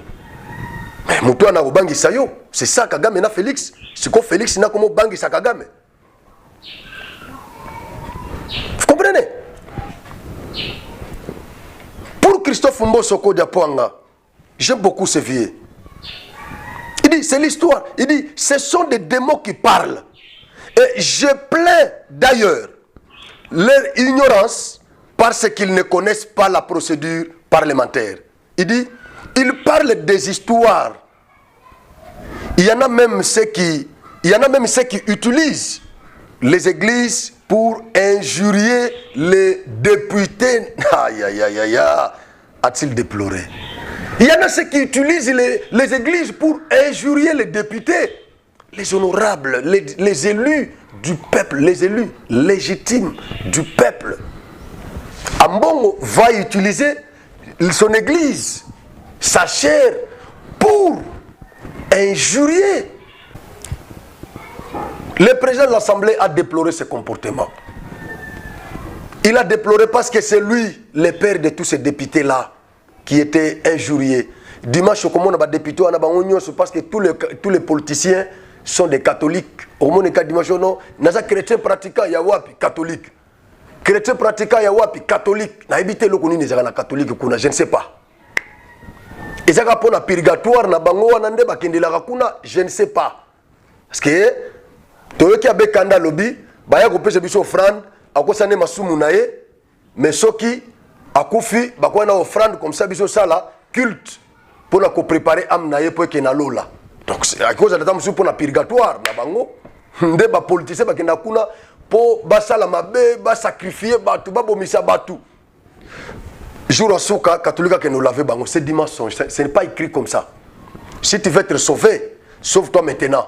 Mais mutu na obangi sayo, c'est ça Kagame na Félix. C'est quoi Félix na comme bangi sa Kagame. Vous comprenez? Pour Christophe Mbosoko Diapwanga, j'aime beaucoup ce vieux. Il dit, c'est l'histoire. Il dit, ce sont des démons qui parlent. Et je plains d'ailleurs leur ignorance parce qu'ils ne connaissent pas la procédure parlementaire. Il dit, ils parlent des histoires. Il y en a même ceux qui utilisent les églises pour injurier les députés. Aïe, aïe, aïe, aïe, a-t-il déploré. Il y en a ceux qui utilisent les églises pour injurier les députés, les honorables, les élus du peuple, les élus légitimes du peuple. Ambongo va utiliser son église, sa chair, pour injurier. Le président de l'Assemblée a déploré ce comportement. Il a déploré parce que c'est lui, le père de tous ces députés-là, qui étaient injuriés. Dimanche, comme on a des députés, on a parce que tous les politiciens sont des catholiques. Au moins, dimanche, non, naza chrétien pratiquant, il y a wapi catholique. Chrétien pratiquant, il y a wapi catholique. Na habité le koni na catholique, je ne sais pas. Et ça pour la purgatoire, na bango wanande bakendela kuna, je ne sais pas. Parce que toyoki abekanda lobby, baya ko pesa biso offrande, akosane masumu nae, mais soki akufi bakwana offrande comme ça biso sala culte pour la ko préparer am nae pour que na lola. Donc à cause de temps pour la purgatoire na bango, nde ba politicien bakenda kuna po basala mabe, ba sacrifier batu, ba bomisa batu. Jour Souka, catholique que nous l'avons bango, c'est dimanche, ce n'est pas écrit comme ça. Si tu veux être sauvé, sauve-toi maintenant.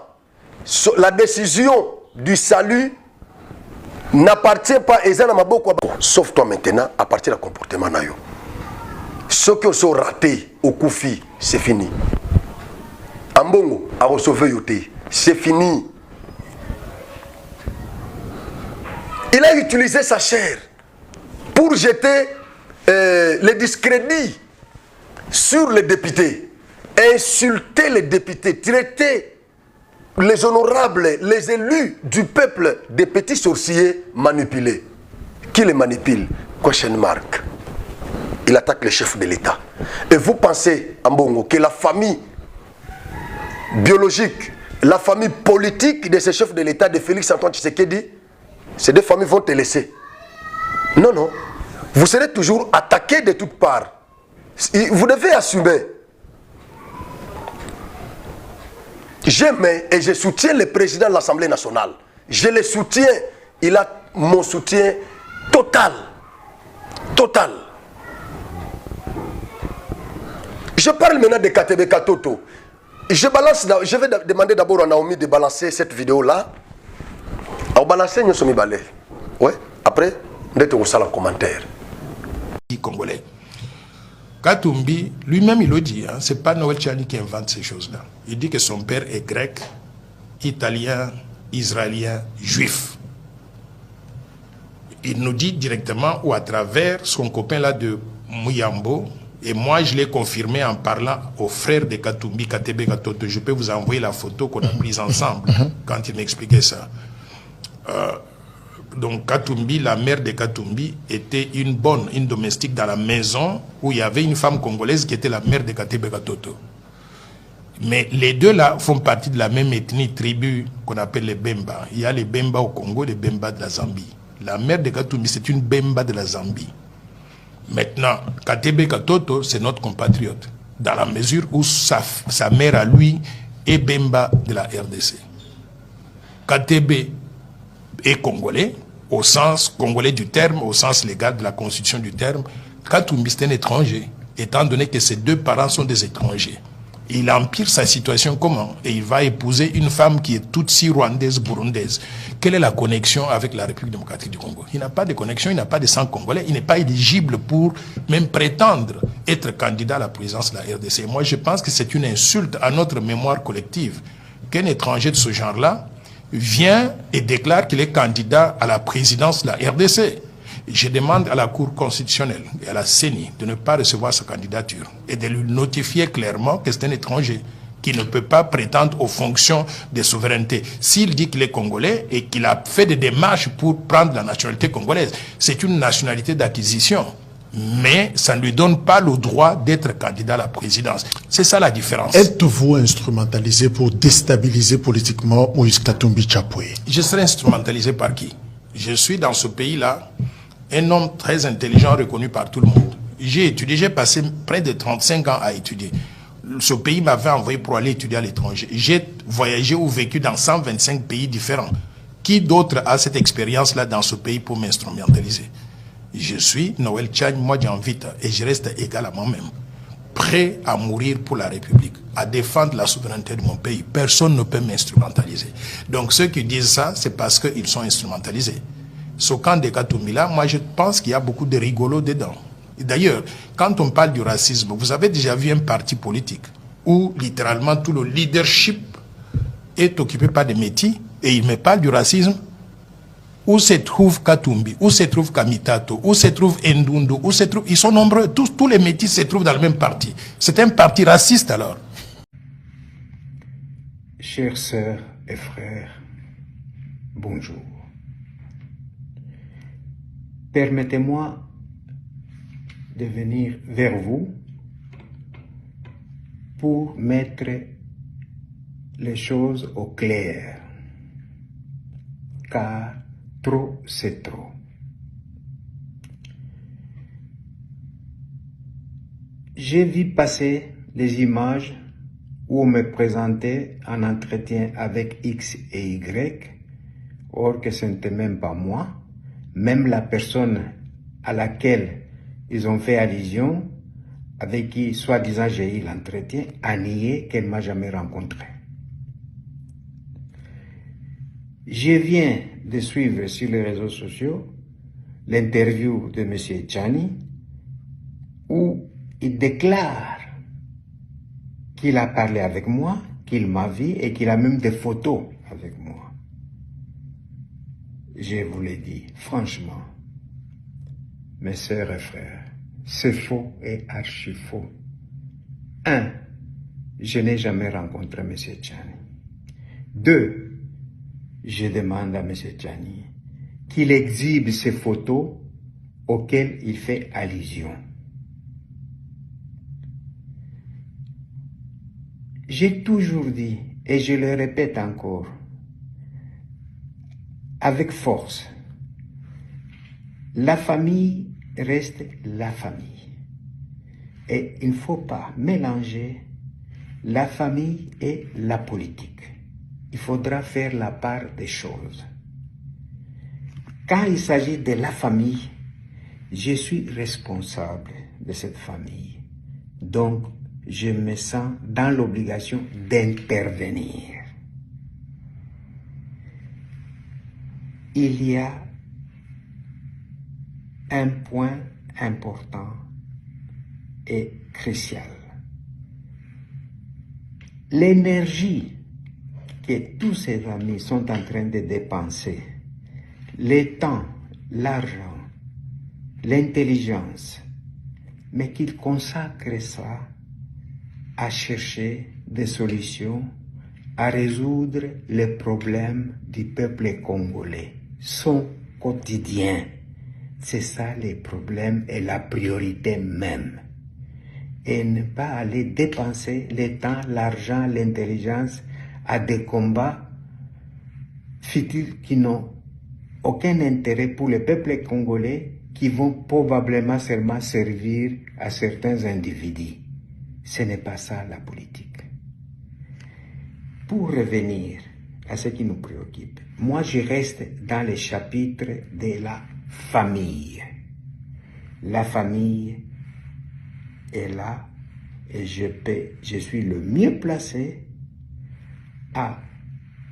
La décision du salut n'appartient pas à Ezana Maboko. Sauve-toi maintenant à partir du comportement nayo. Ceux qui sont ratés au Koufi, c'est fini. Ambongo a sauvé Yoté, c'est fini. Il a utilisé sa chair pour jeter le discrédit sur les députés, insulter les députés, traiter les honorables, les élus du peuple des petits sorciers manipulés. Qui les manipule? Question mark. Il attaque le chef de l'État. Et vous pensez, Ambongo, que la famille biologique, la famille politique de ce chef de l'État, de Félix Antoine Tshisekedi, ces deux familles vont te laisser? Non, non. Vous serez toujours attaqué de toutes parts. Vous devez assumer. J'aime et je soutiens le président de l'Assemblée nationale. Je le soutiens. Il a mon soutien total. Total. Je parle maintenant de KTB Katoto. Je vais demander d'abord à Naomi de balancer cette vidéo-là. Alors, balancer, nous sommes balais. Ouais. Après, nous allons faire un commentaire. Congolais. Katumbi, lui-même il le dit, hein, c'est pas Noël Tchani qui invente ces choses-là. Il dit que son père est grec, italien, israélien, juif. Il nous dit directement ou à travers son copain là de Mouyambo, et moi je l'ai confirmé en parlant au frère de Katumbi, Katebe Katoto. Je peux vous envoyer la photo qu'on a prise ensemble quand il m'expliquait ça. Donc Katumbi, la mère de Katumbi, était une domestique dans la maison où il y avait une femme congolaise qui était la mère de Katebe Katoto. Mais les deux là font partie de la même ethnie, tribu qu'on appelle les Bemba. Il y a les Bemba au Congo, les Bemba de la Zambie. La mère de Katumbi, c'est une Bemba de la Zambie. Maintenant, Katebe Katoto, c'est notre compatriote, dans la mesure où sa mère à lui est Bemba de la RDC. Katebe est congolais, au sens congolais du terme, au sens légal de la constitution du terme. Katumbi, c'est un étranger, étant donné que ses deux parents sont des étrangers. Il empire sa situation comment? Et il va épouser une femme qui est Tutsi, rwandaise, burundaise. Quelle est la connexion avec la République démocratique du Congo? Il n'a pas de connexion, il n'a pas de sang congolais, il n'est pas éligible pour même prétendre être candidat à la présidence de la RDC. Moi, je pense que c'est une insulte à notre mémoire collective qu'un étranger de ce genre-là vient et déclare qu'il est candidat à la présidence de la RDC. Je demande à la Cour constitutionnelle et à la CENI de ne pas recevoir sa candidature et de lui notifier clairement que c'est un étranger qui ne peut pas prétendre aux fonctions de souveraineté. S'il dit qu'il est congolais et qu'il a fait des démarches pour prendre la nationalité congolaise, c'est une nationalité d'acquisition. Mais ça ne lui donne pas le droit d'être candidat à la présidence. C'est ça la différence. Êtes-vous instrumentalisé pour déstabiliser politiquement Moïse Katumbi Chapwe? Je serai instrumentalisé par qui? Je suis dans ce pays-là un homme très intelligent, reconnu par tout le monde. J'ai étudié, j'ai passé près de 35 ans à étudier. Ce pays m'avait envoyé pour aller étudier à l'étranger. J'ai voyagé ou vécu dans 125 pays différents. Qui d'autre a cette expérience-là dans ce pays pour m'instrumentaliser? Je suis Noël Tchang, moi j'invite et je reste égal à moi-même. Prêt à mourir pour la République, à défendre la souveraineté de mon pays. Personne ne peut m'instrumentaliser. Donc ceux qui disent ça, c'est parce qu'ils sont instrumentalisés. Ce camp de Katumbi-là, moi je pense qu'il y a beaucoup de rigolos dedans. D'ailleurs, quand on parle du racisme, vous avez déjà vu un parti politique où littéralement tout le leadership est occupé par des métis et il me parle du racisme. Où se trouve Katumbi, où se trouve Kamitato, où se trouve Ndundu, où se trouve... Ils sont nombreux, tous les métis se trouvent dans le même parti. C'est un parti raciste alors. Chères sœurs et frères, bonjour. Permettez-moi de venir vers vous pour mettre les choses au clair, car trop c'est trop. J'ai vu passer les images où on me présentait un entretien avec X et Y, or que ce n'était même pas moi. Même la personne à laquelle ils ont fait allusion, avec qui soi-disant j'ai eu l'entretien, a nié qu'elle ne m'a jamais rencontré. Je viens de suivre sur les réseaux sociaux l'interview de M. Tchani où il déclare qu'il a parlé avec moi, qu'il m'a vu et qu'il a même des photos avec moi. Je vous l'ai dit, franchement, mes sœurs et frères, c'est faux et archi faux. 1. Je n'ai jamais rencontré M. Tchani. 2. Je demande à M. Tchani qu'il exhibe ces photos auxquelles il fait allusion. J'ai toujours dit, et je le répète encore, avec force, la famille reste la famille. Et il ne faut pas mélanger la famille et la politique. Il faudra faire la part des choses. Quand il s'agit de la famille, je suis responsable de cette famille. Donc, je me sens dans l'obligation d'intervenir. Il y a un point important et crucial. L'énergie que tous ces amis sont en train de dépenser, le temps, l'argent, l'intelligence, mais qu'ils consacrent ça à chercher des solutions, à résoudre les problèmes du peuple congolais, son quotidien. C'est ça les problèmes et la priorité même. Et ne pas aller dépenser le temps, l'argent, l'intelligence à des combats futiles qui n'ont aucun intérêt pour le peuple congolais, qui vont probablement seulement servir à certains individus. Ce n'est pas ça la politique. Pour revenir à ce qui nous préoccupe, moi je reste dans le chapitre de la famille. La famille est là et je suis le mieux placé à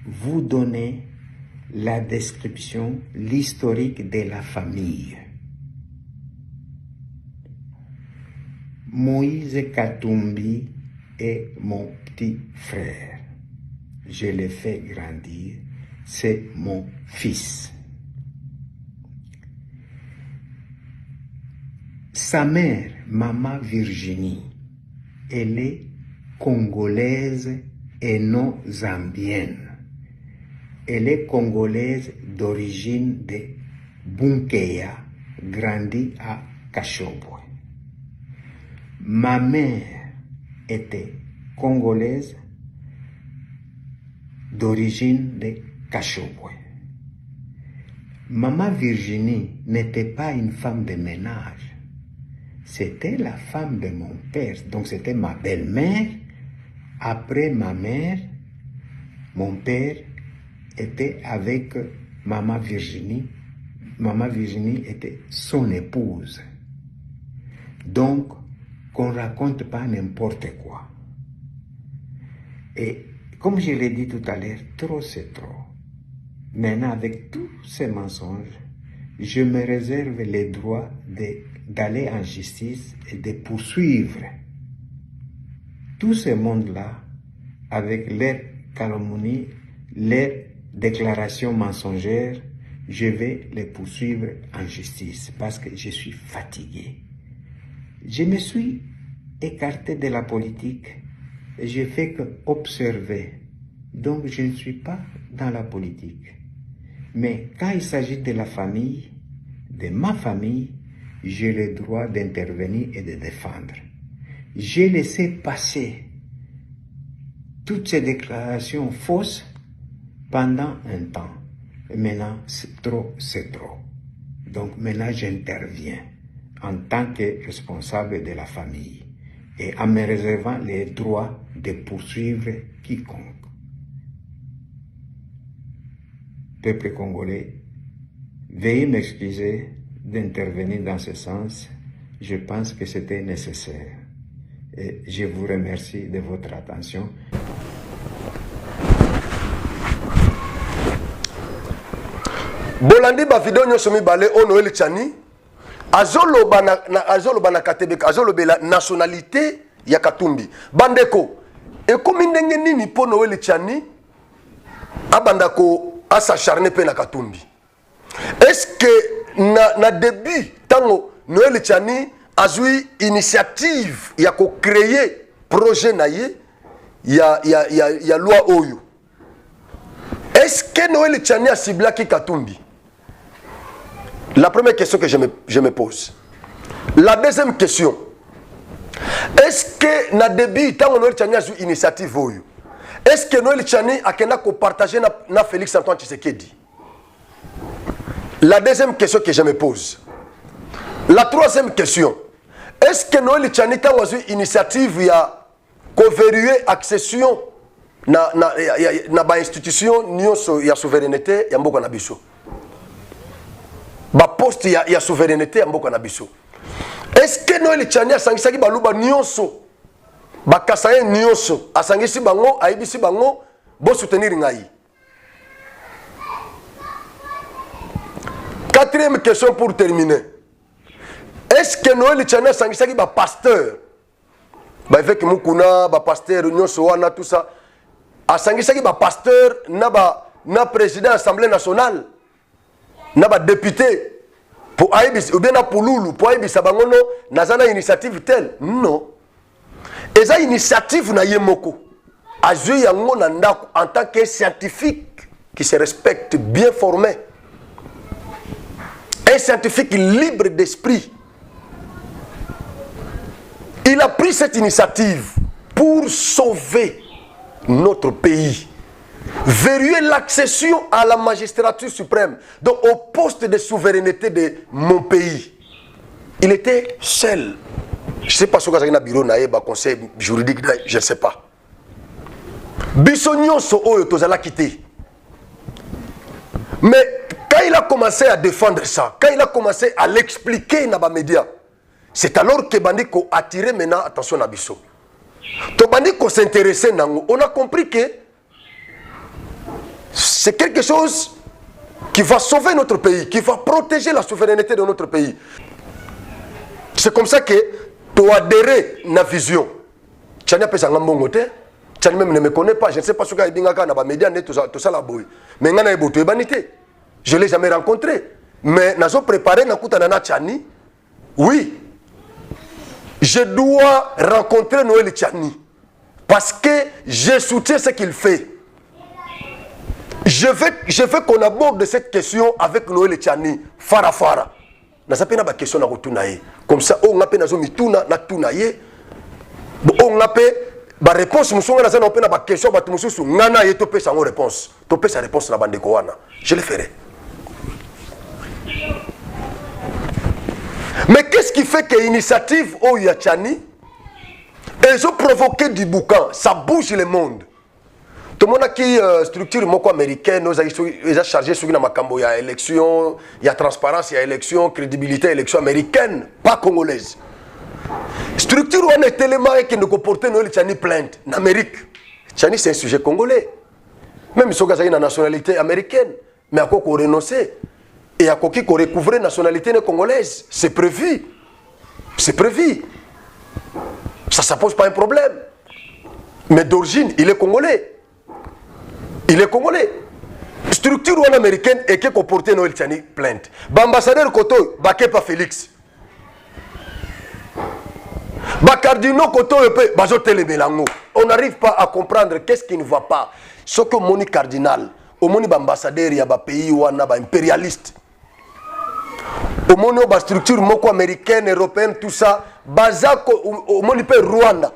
vous donner la description, l'historique de la famille. Moïse Katumbi est mon petit frère. Je l'ai fait grandir. C'est mon fils. Sa mère, Maman Virginie, elle est congolaise et non zambienne. Elle est congolaise d'origine de Bunkeya, grandie à Kashobwe. Ma mère était congolaise d'origine de Kashobwe. Maman Virginie n'était pas une femme de ménage. C'était la femme de mon père. Donc c'était ma belle-mère. Après ma mère, mon père était avec Maman Virginie. Maman Virginie était son épouse. Donc, qu'on raconte pas n'importe quoi. Et comme je l'ai dit tout à l'heure, trop c'est trop. Maintenant, avec tous ces mensonges, je me réserve le droit d'aller en justice et de poursuivre tout ce monde-là avec leurs calomnies, leurs déclarations mensongères. Je vais les poursuivre en justice parce que je suis fatigué. Je me suis écarté de la politique et je fais que observer. Donc je ne suis pas dans la politique. Mais quand il s'agit de la famille, de ma famille, j'ai le droit d'intervenir et de défendre. J'ai laissé passer toutes ces déclarations fausses pendant un temps. Et maintenant, c'est trop, c'est trop. Donc maintenant, j'interviens en tant que responsable de la famille et en me réservant les droits de poursuivre quiconque. Peuple congolais, veuillez m'excuser d'intervenir dans ce sens. Je pense que c'était nécessaire. Et je vous remercie de votre attention. Bolandi ba video nyoso mibale ono Eli Tchani azoloba na Katebeka azoloba la nationalité ya Katumbi bandeko ekomi ndenge nini po Eli Tchani abandako s'acharner pe na Katumbi. Est-ce que na début tango Eli Tchani azui initiative ya ko créer projet na ye ya loi oyo? Est-ce que Eli Tchani a ciblé qui Katumbi? La première question que je me pose. La deuxième question. Est-ce que na début tango Eli Tchani azui initiative oyo? Est-ce que Eli Tchani a partagé na Félix Antoine Tshisekedi? La deuxième question que je me pose. La troisième question. Est-ce que Eli Tchani a eu initiative ya verrouiller accession na ba institution nyonso ya souveraineté ya mboka na biso? Ba poste ya souveraineté ya mboka na biso. Est-ce que Eli Tchani asangisaki baluba nyonso bakasaye nyonso asangisi bango aibisi bango bo soutenir ngai? Quatrième question pour terminer. Est-ce que Eli Tchani asangisaki ba pasteur avec Mukuna ba pasteur nyonso wana tout ça asangisaki ba pasteur na président assemblée nationale na ba député pour aibisi ou bien na pululu pour aibisa bango no nazana initiative telle? Non. Eza initiative na yemoko azui yango na ndako en tant que scientifique qui se respecte, bien formé, un scientifique libre d'esprit. Il a pris cette initiative pour sauver notre pays, verrouiller l'accession à la magistrature suprême, donc au poste de souveraineté de mon pays. Il était seul. Je ne sais pas si vous avez un bureau, un conseil juridique, je ne sais pas. Bissonio so oyo tozala quitté. Mais quand il a commencé à défendre ça, quand il a commencé à l'expliquer dans les médias, c'est alors que Bandiko a attiré maintenant attention à Bisso. Tobandi qu'on s'intéressait, on a compris que c'est quelque chose qui va sauver notre pays, qui va protéger la souveraineté de notre pays. C'est comme ça que tu as adhéré à la vision. Tu n'as pas de bon côté. Tu même ne me connais pas. Je ne sais pas ce qu'il y a dans les médias, tout ça là. Mais je ne l'ai jamais rencontré. Mais nous avons préparé Nakoutanana Tchani. Oui. Je dois rencontrer Noël Tchani. Parce que je soutiens ce qu'il fait. Je veux qu'on aborde cette question avec Noël Tchani. Fara fara. Nous avons une question à retourner. Comme ça, on a une question à retourner. On a ba réponse musonga na on peut na ba question ba tumususu ngana ye topé sa réponse topé sa réponse na bande ko wana je le ferai. Mais qu'est-ce qui fait que l'initiative au Yachani ils ont provoqué du boucan, ça bouge le monde. Tout le monde qui structure moko américaine ils ont chargé sur na makambo ya élection, il y a transparence, il y a élection, crédibilité élection américaine, pas congolaise. Structure on est tellement qui ne comporte Noël Tchani plainte en Amérique. Tchani c'est un sujet congolais. Même si on a une nationalité américaine, mais à quoi qu'on renonce et à quoi qu'on recouvre la nationalité congolaise, c'est prévu. C'est prévu. Ça pose pas un problème. Mais d'origine, il est congolais. Il est congolais. Structure on américaine et qui comporte Noël Tchani plainte. Ambassadeur Koto, Bakepa Félix. On n'arrive pas à comprendre qu'est-ce qui ne va pas. Ce que mon cardinal, au mon ambassadeur, il y a un pays où on a impérialiste. Au mon structure moko américaine, européenne, tout ça, bazako au mon pays Rwanda.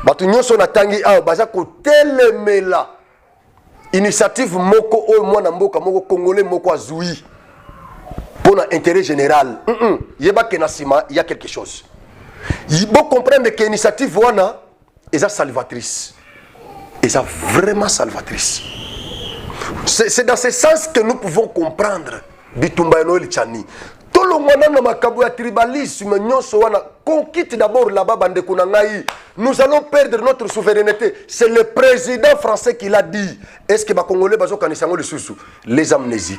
Batu nyonso na tangi a bazako telemela. Initiative moko o mwana mboka moko congolais moko azui. Pour l'intérêt général. Yeba kenasima, il y a quelque chose. Il faut comprendre que l'initiative wana est salvatrice. Et ça vraiment salvatrice. C'est dans ce sens que nous pouvons comprendre Bitumba Noël Tchani. Tout le monde dans makabu ya tribalisme nyonso wana conquête d'abord là-bas bande kunangai. Nous allons perdre notre souveraineté. C'est le président français qui l'a dit. Est-ce que ba congolais bazo kanisango le susu les amnésiques.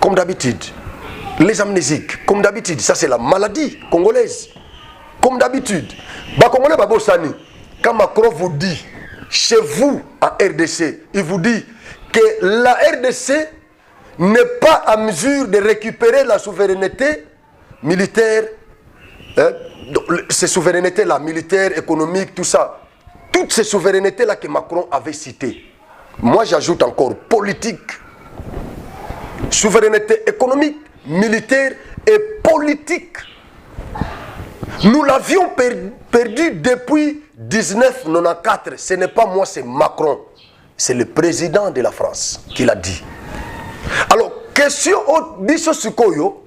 Comme d'habitude. Les amnésiques comme d'habitude, ça c'est la maladie congolaise. Comme d'habitude, Congolais Babosani, quand Macron vous dit, chez vous en RDC, il vous dit que la RDC n'est pas à mesure de récupérer la souveraineté militaire, ces souverainetés-là, militaires, économiques, tout ça. Toutes ces souverainetés-là que Macron avait citées. Moi j'ajoute encore politique, souveraineté économique, militaire et politique. Nous l'avions perdu depuis 1994. Ce n'est pas moi, c'est Macron. C'est le président de la France qui l'a dit. Alors, question au biso sikoyo,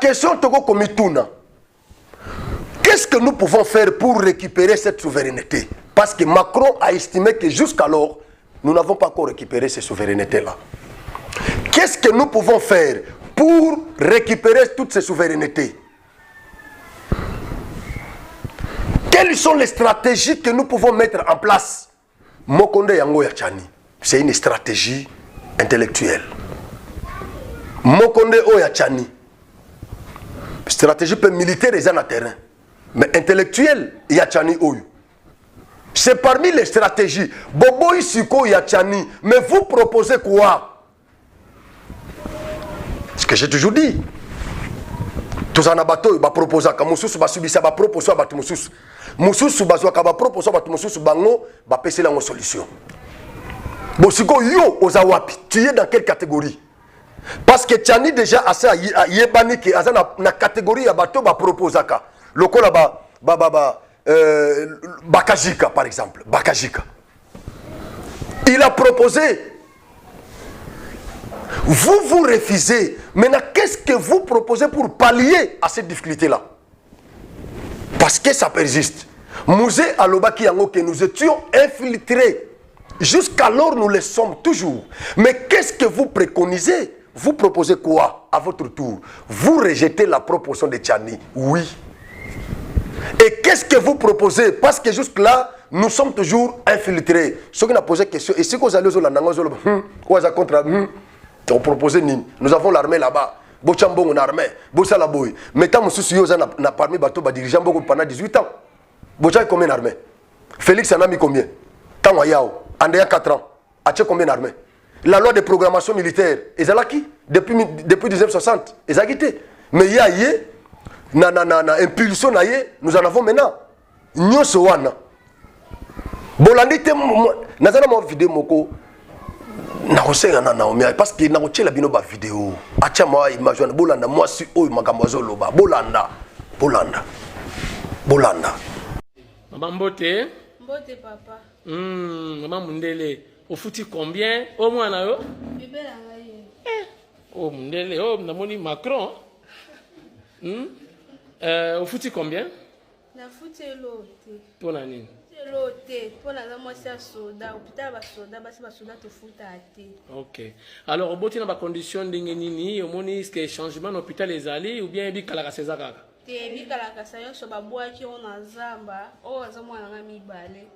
question togo komituna. Qu'est-ce que nous pouvons faire pour récupérer cette souveraineté? Parce que Macron a estimé que jusqu'alors, nous n'avons pas encore récupéré ces souverainetés-là. Qu'est-ce que nous pouvons faire pour récupérer toutes ces souverainetés? Quelles sont les stratégies que nous pouvons mettre en place? Mokonde Yango Yachani, c'est une stratégie intellectuelle. Mokonde Oyachani, stratégie militaire et en terrain, mais intellectuelle Yachani Oyu. C'est parmi les stratégies. Bobo Isiko Yachani, mais vous proposez quoi? Ce que j'ai toujours dit. Tous en abato, ba proposa ka mususu ba subisa ba proposa ba mususu. Mususu ba zwa ka ba proposa ba mususu bango ba pese la solution. Bosiko yo ozawapi, tu es dans quelle catégorie? Parce que Tchani déjà assez yebani ki azana na catégorie ya bato ba proposa ka. Lokola Bakajika par exemple, Bakajika. Il a proposé. Vous refusez. Maintenant, qu'est-ce que vous proposez pour pallier à cette difficulté-là? Parce que ça persiste. Mouzé Alobaki Yango, que nous étions infiltrés. Jusqu'alors, nous le sommes toujours. Mais qu'est-ce que vous préconisez? Vous proposez quoi à votre tour? Vous rejetez la proposition de Tchani? Oui. Et qu'est-ce que vous proposez? Parce que jusque-là, nous sommes toujours infiltrés. Ceux qui ont posé question, et si vous allez on propose nous avons l'armée là-bas. Bochambon on armée, Bossalaboy. Mais tant que n'a parmi bateau dirigeant pendant 18 ans. Bocha combien d'armée? Félix en a mis combien? Tant Yao, Andrea 4 ans. A-t-il combien d'armée? La loi de programmation militaire, ils ont qui depuis 1960, ils ont quitté. Mais il y a impulsion, nous en avons maintenant. Nous sommes Bolandi te nazana mo vidéo moko na kosenga na Naomi parce que na kochela bino ba vidéo acha ma image na bolanda moi si oyo makambo azoloba bolanda Maman Mbote Mbote papa Maman Mundele au fouti combien au moins na yo bébé la ngaye oh Mundele oh namoni Macron au fouti combien na fouti lote pour la nini lote pour la moi c'est soda hôpital ba soda te fouta até. OK. Alors au bout na condition ndenge nini omoni est-ce que changement hôpital ezali ou bien bi kala ka sezaka te bi kala ka sayo so ba boaki on azamba o azamo na mibale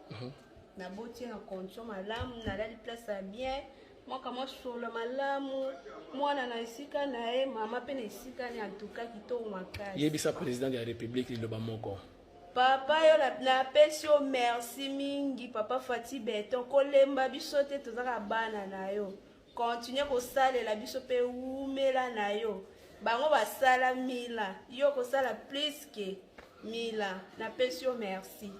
na boti na condition malamu na la place à bien moi kama solo malamu mwana na isika na e mama pe na isika ni antuka kitoko makasi yebisa président de la république liloba moko papa yo la pesio merci mingi papa Fati Beton kolemba biso te tozaka bana na yo continue ko sala la biso pe umela na yo bango basala mila yo ko sala plus que mila na pesio merci.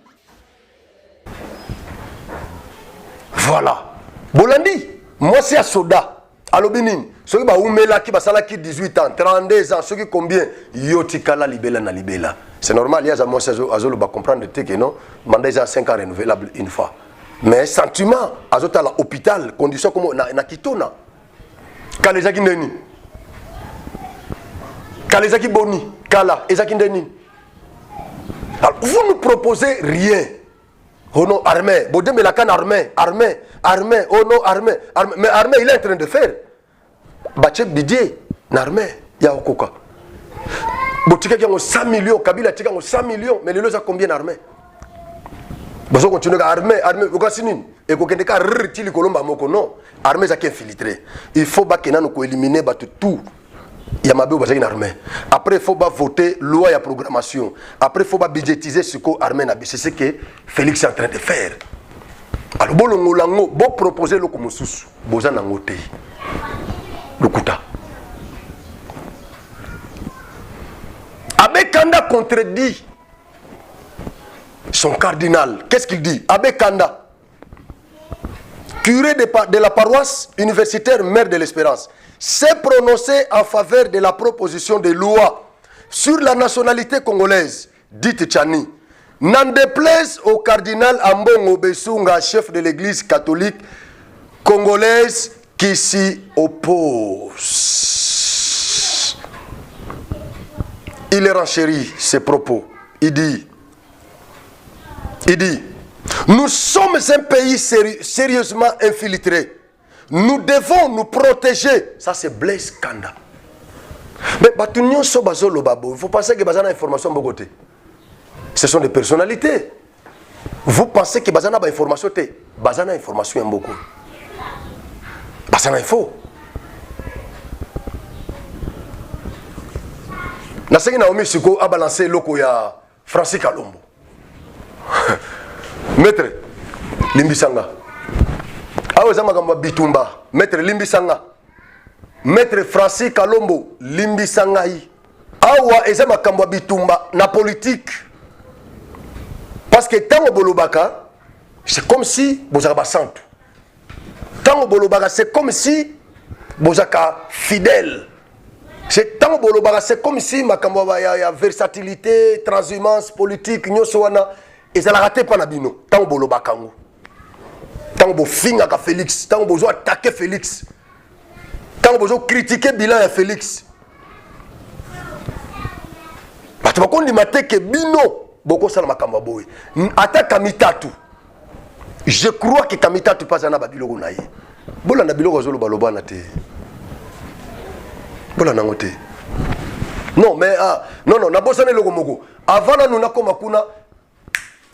Voilà bolandi moi c'est à soda alobini ceux qui ba umela qui basala qui 18 ans 32 ans ceux qui combien yotikala libela na libela. C'est normal, il y a des gens qui va comprendre que non, mandat est à 5 ans renouvelable une fois. Mais sentiment, à l'hôpital, condition comme na kitona. Kala ezaki ndeni. Kala ezaki boni, kala ezaki ndeni. Alors vous ne proposez rien. Oh non, armée, bodé mais la canne armée, oh non, armée. Mais armée, il est en train de faire. Bachek Bidier, l'armée, il y a Okoka. Botika qui a 100 millions, Kabila tika 100 millions, mais les lois a combien d'armées? Vous continuez à armée, vous continuez. Et vous continuez à retirer Colomba Moko, non. Armée, ça qui est infiltré. Il faut que nous éliminer tout. Il y a ma une armée. Après, il faut voter loi et programmation. Après, il faut budgétiser ce que l'armée n'a pas. C'est ce que Félix est en train de faire. Alors, bon proposer le comme sous. Boza nangote. Le Kouta. Abbé Kanda contredit son cardinal. Qu'est-ce qu'il dit? Abbé Kanda, curé de la paroisse universitaire Mère de l'Espérance, s'est prononcé en faveur de la proposition de loi sur la nationalité congolaise, dite Tchani. N'en déplaise au cardinal Ambongo Bessunga, chef de l'église catholique congolaise, qui s'y oppose. Il renchérit ses propos. Il dit, nous sommes un pays sérieusement infiltré. Nous devons nous protéger. Ça c'est Blaise Kanda. Mais il faut penser que Bazana information de côté. Ce sont des personnalités. Vous pensez que Bazana a information de Bazana information beaucoup. Bazana info. Naseki Naomi Siko a balancé loko ya Francis Kalombo. Maître Limbisanga. Awe zama kamba bitumba. Maître Limbisanga. Maître Francis Kalombo Limbisanga yi. Awa ezama kamba bitumba na politique. Parce que tango bolobaka, c'est comme si bozaka santo. Tango bolobaka, c'est comme si bozaka fidèle. C'est tant bolobaka, c'est comme si makambo ya versatilité, transhumance politique, nyoso wana ezala raté pa na bino. Tant bolobaka ngo. Tant bo finga ka Félix, tant bozo attaquer Félix. Tant bozo critiquer bilan ya Félix. Bato bakondi mateke bino boko sala makambo boy. Attaque mitatu. Je crois que Kamitatu passe na babiloko na ye. Bola na biloko zolo baloba na te. Non, mais non, na bosane logo moko. avant nous na koma kuna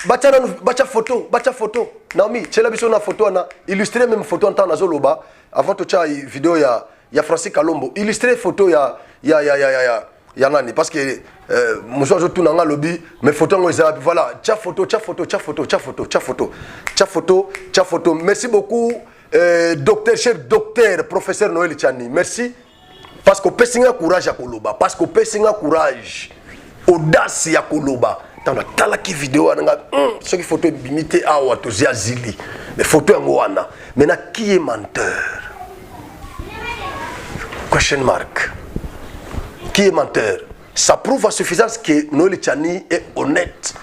bacha photo Naomi chela biso na photo na illustrer même photo en temps na zoloba avant to cha vidéo ya Francis Kalombo illustrer photo ya nani parce que monsieur je tourne nga lobby mes photos ngo voilà cha photo merci beaucoup cher docteur professeur Noël Tchani merci parce que pesinga courage ya koloba parce que pesinga courage audace ya koloba dans la talaki vidéo nga ce qui photo bimité awa to zili mais photo yango wana maintenant qui est menteur question mark qui est menteur ça prouve à suffisance que Noël Tchani est honnête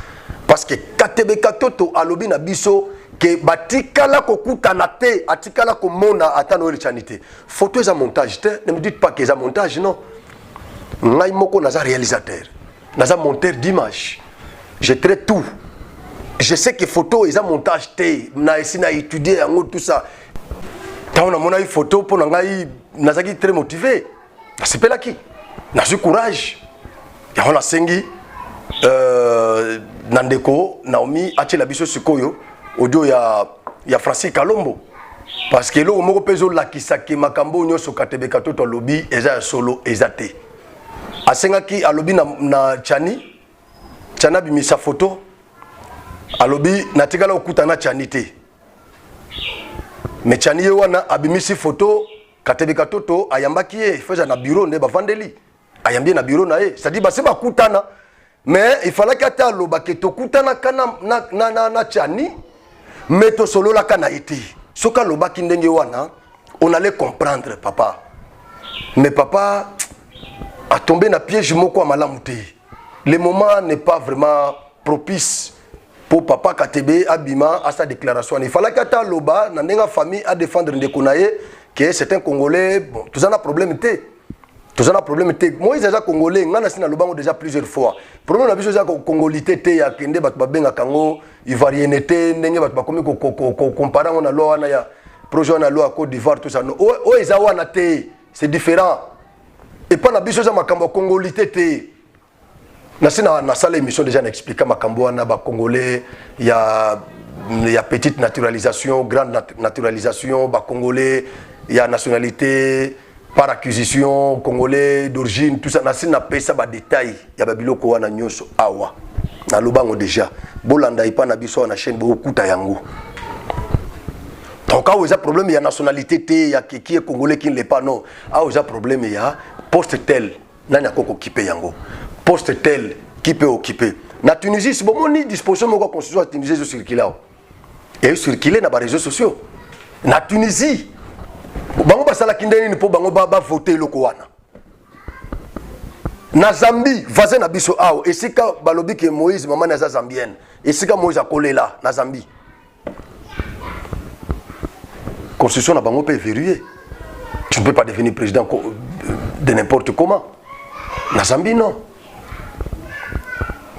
parce que Katebe Katoto alobi na biso que batikala kokutana te atikala komona ata Noël Tchani te photo est un montage ne me dites pas que c'est un montage non ngai moko naza réalisateur naza monteur d'image je traite tout je sais que photo est un montage te na esi na étudier yango tout ça quand on a mon photo pour ngai nazaki très motivé c'est pas qui na ce courage ya on a sengi Nandeko Naomi achela biso sikoyo audio ya Francis Kalombo parce que lo moko pezo lakisa ki makambo nyoso Katebe Katoto lobby eza solo ezate asengaki alobi na Tchani bimisa photo alobi natikala okutana Tchani te mais Tchani wana abimisi photo Katebe Katoto ayambaki ye feza na bureau nde bavandeli ayambie na bureau na ye c'est-à-dire base bakutana mais il fallait qu'ata loba ke tokutana kana na Tchani mais to solo la kana été soka loba ki ndenge wana on allait comprendre papa mais papa a tombé na piège moko malamu te le moment n'est pas vraiment propice pour papa Katebe abima à sa déclaration il fallait qu'ata loba na ndenga famille à défendre ndeko na ye que c'est un Congolais bon tout ça na problème te moi ils déjà congolais ngana sina lobango déjà plusieurs fois problème na biso za congolité te ya kende bat babenga kango ivoirienneté ndenge bat bakomi ko comparer on a loi na ya projet na loi Côte d'Ivoire tout ça no o ezawa na te c'est différent et pas na biso za makambo congolité te na sina na salle émission déjà n'expliquer makambo na ba congolais il y a petite naturalisation grande naturalisation ba congolais il y a nationalité par acquisition congolais d'origine tout ça na pesa ba détail ya babiloko wana nyoso awa na lobango déjà bolanda ipa na biso na chaîne bo kuta yango donc a problème ya nationalité te ya qui est congolais qui ne l'est pas non a problème ya poste tel nani akoko occuper yango poste tel qui peut occuper na Tunisie c'est bon ni disposition moko constitution à Tunisie zo circuler et circuler na ba réseaux sociaux na Tunisie bango basala kindeni po bango ba voter loko wana na Zambie voisin na biso awo esika balobi ke Moïse maman na zambienne esika Moïse akolela na Zambie constitution na bango peut verrouiller tu ne peux pas devenir président de n'importe comment na Zambie non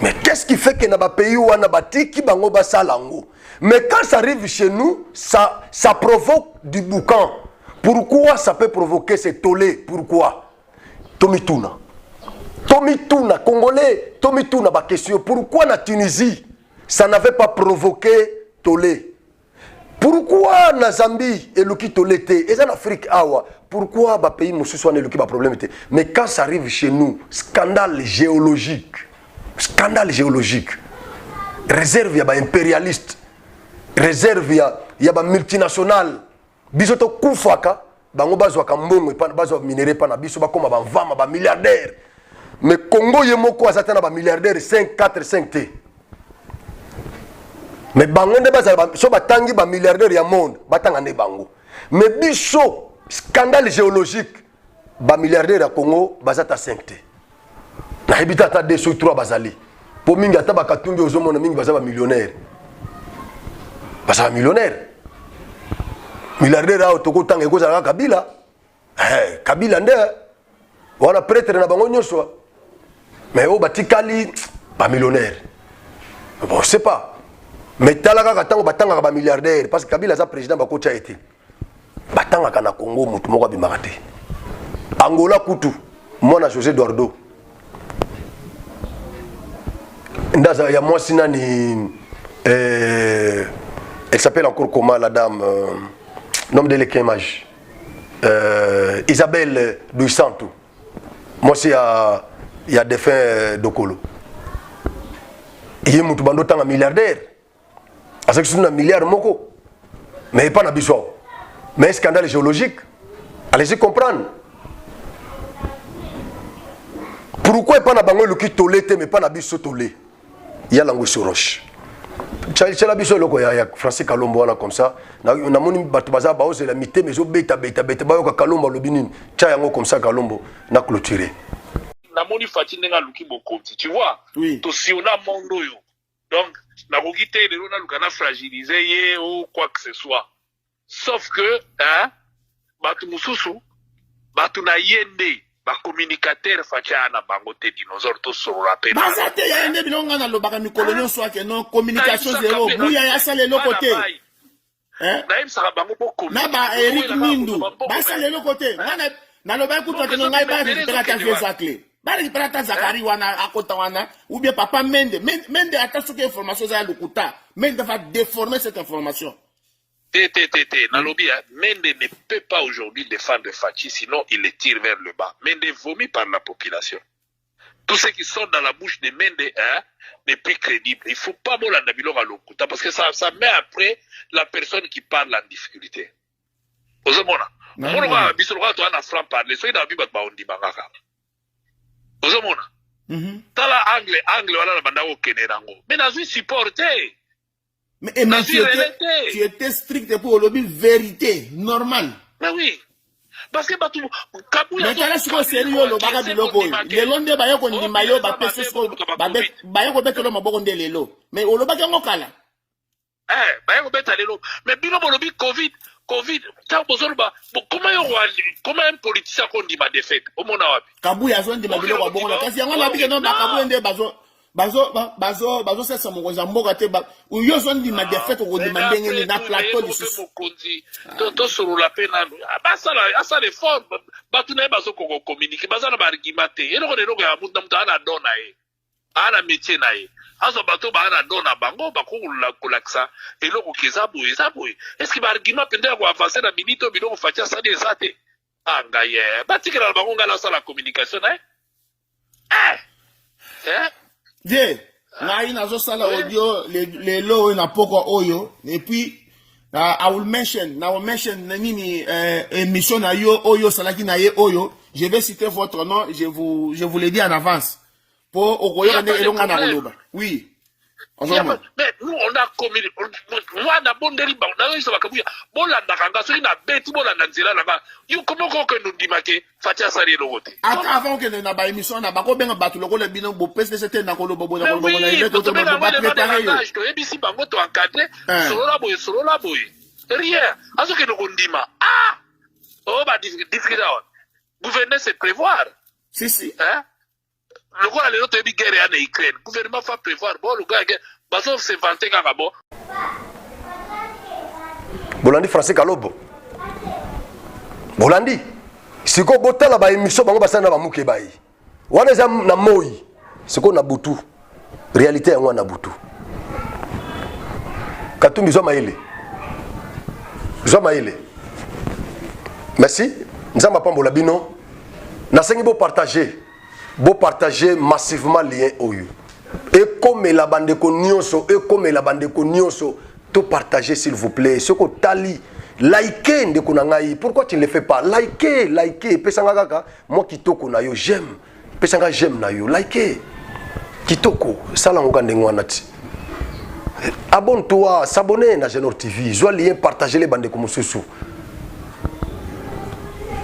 mais qu'est-ce qui fait que na ba pays wana batiki bango basalango mais quand ça arrive chez nous ça provoque du boucan. Pourquoi ça peut provoquer ces tollés? Pourquoi? Tomituna, Congolais, Tomituna, ma question. Pourquoi la Tunisie, ça n'avait pas provoqué tollé? Pourquoi la Zambie et le qui tollé? Et en Afrique, pourquoi les pays ne sont pas problème? Mais quand ça arrive chez nous, scandale géologique. Réserve, il y a des impérialistes. Réserve, il y a des multinationales. Bisoto kufaka bango bazwa kambongo bazwa minéraux pa na biso ba koma ba vama ba milliardaire mais Congo yemoko azata na ba milliardaire 5 4 5 t mais bango nde bazala so batangi ba milliardaire ya monde batanga ne bango mais biso scandale géologique ba milliardaire ya Congo bazata 5 t na habita ta 2 sur 3 bazali po mingi ata bakatumbi ozomona mingi bazaba millionnaire milliardaire a toko tanga ko za Kabila Kabila nde wana prêtre na bango nyoso mais o batikali ba millionnaire bon c'est pas mais talaka katango batanga ba milliardaire parce que Kabila za président ba ko tia été batanga kana Congo mutu moko bimaka te Angola kutu mona José Eduardo Ndaza, il y a moi Sinani. Elle s'appelle encore comment la dame nom de l'équimage. Isabelle Duisanto. Moi aussi il y a défunt Dokolo. Il y a un milliardaire. Parce que c'est un milliard moko. Mais pas un bisou. Mais un scandale géologique. Allez-y comprendre. Pourquoi il n'y a pas de qui tolé, mais pas de bisou tolé? Il y a l'angoisse sur roche. C'est la bisou loko ya Francis Kalombo comme ça. Na moni batubaza ba ose la mité mais zo beta ba yo Kalombo lobinine. Tcha yango comme ça Kalombo na clôturer. Na moni Fati ndenga luki bokonti, tu vois? Oui. To si on a mondo yo. Donc na kokite lelo na lukana fragiliser ye ou quoi que ce soit. Sauf que hein batu mususu batu na yende ba communicateur facha na bango te dinosaure to sorola pe. Bazate ya yende bilonga na lobaka mikolo nyonso ake non communication zéro. Buya ya sale le côté. Hein? Na ba Eric Mindu. Ba sale le côté. Na lobaka kutu ake non ngai ba récupérer vieux aclé. Ba récupérer Zakari wana akota wana ou bien papa Mende attention que information za lokuta. Mende va déformer cette information. Nalobi, Mende ne peut pas aujourd'hui défendre Fachi, sinon il les tire vers le bas. Mende vomit par la population. Tous ceux qui sont dans la bouche de Mende n'est plus crédible. Il ne faut pas molanda biloko à lokuta parce que ça met après la personne qui parle en difficulté. Ozomona. Mona bisoloka to ana franc parler. Soki na biba ba ondi bangaka. Ozomona. Tala angle wala na banda ko kenerango. Mais nazui supporter. Mais tu étais strict pour le vérité, normal. Mais oui. Parce que Batou, mais quand est-ce que sérieux le baga biloko, les londe ba yoko ni mayo ba pese ko ba yoko beto lo maboko ndele lo. Mais o lo baga ngokala. Ba yoko beta lelo. Mais bino bolobi Covid, ta bozolo ba comment un politicien qu'on dit ma défaite. Au mona wapi. Kabuya zo ndi mabiloko bongo na kasi yango na bike no ba kabuya ndé bazo sesa mokonza mboka te ba uyo zo ndi ma défaite ko ndima ndenge ni na plateau lisusu mokonzi to solo la pena asa le fort batu na bazo ko communiquer bazana ba argument te eloko ya mutu ana dona ana métier na azo bato ba ana dona bango ba ko kolaksa eloko kezaboye est-ce que ba argument pende ko avancer na minute biloko fatia ça des ate anga ye batikela bango ngala sa la communication Viens, ngai nazo sala audio les low na poko oyo et puis I will mention nini émission na yo oyo salaki na ye oyo, je vais citer votre nom, je vous le dis en avance pour okoyo na elonga na koloba. Oui. Mais nous on a commis moi na bondeli ba na yo bakabuya bolanda kanga so ina beti bolanda nzela na ba yo comment ko nous dimake fatia sali logote avant que na ba émission na ba ko benga batu lokole bino bo pese c'était na koloba bo na ile to ba préparer yo to ebisi bango to encadrer solola boy rien aso que nous ndima oh ba discuter gouverner c'est prévoir si hein. Le gars, les autres guerre en Ukraine. Le gouvernement va prévoir. Bon, le gars, baso se vanter quand même. Bolandi Francis Kalobo. Bolandi. Si ko botala ba émission bango basana ba muke bayi. Wana za na moi. Siko na butu. Réalité yango na butu. Katumbi zo maile. Merci. Nzamba pambola bino. Na sengi bo partager. Bo partager massivement lien oyo. Et comme la bande nyonso, to partager s'il vous plaît. Ce que tali likez ndeko na ngai. Pourquoi tu ne le fais pas? Likez pesanga kaka moi kitoko na yo j'aime. Pesanga j'aime na yo likez. Kitoko sala ngande ngwana ti. Abonne-toi, s'abonner na Genor TV, joie lien partager les bandes comme sous.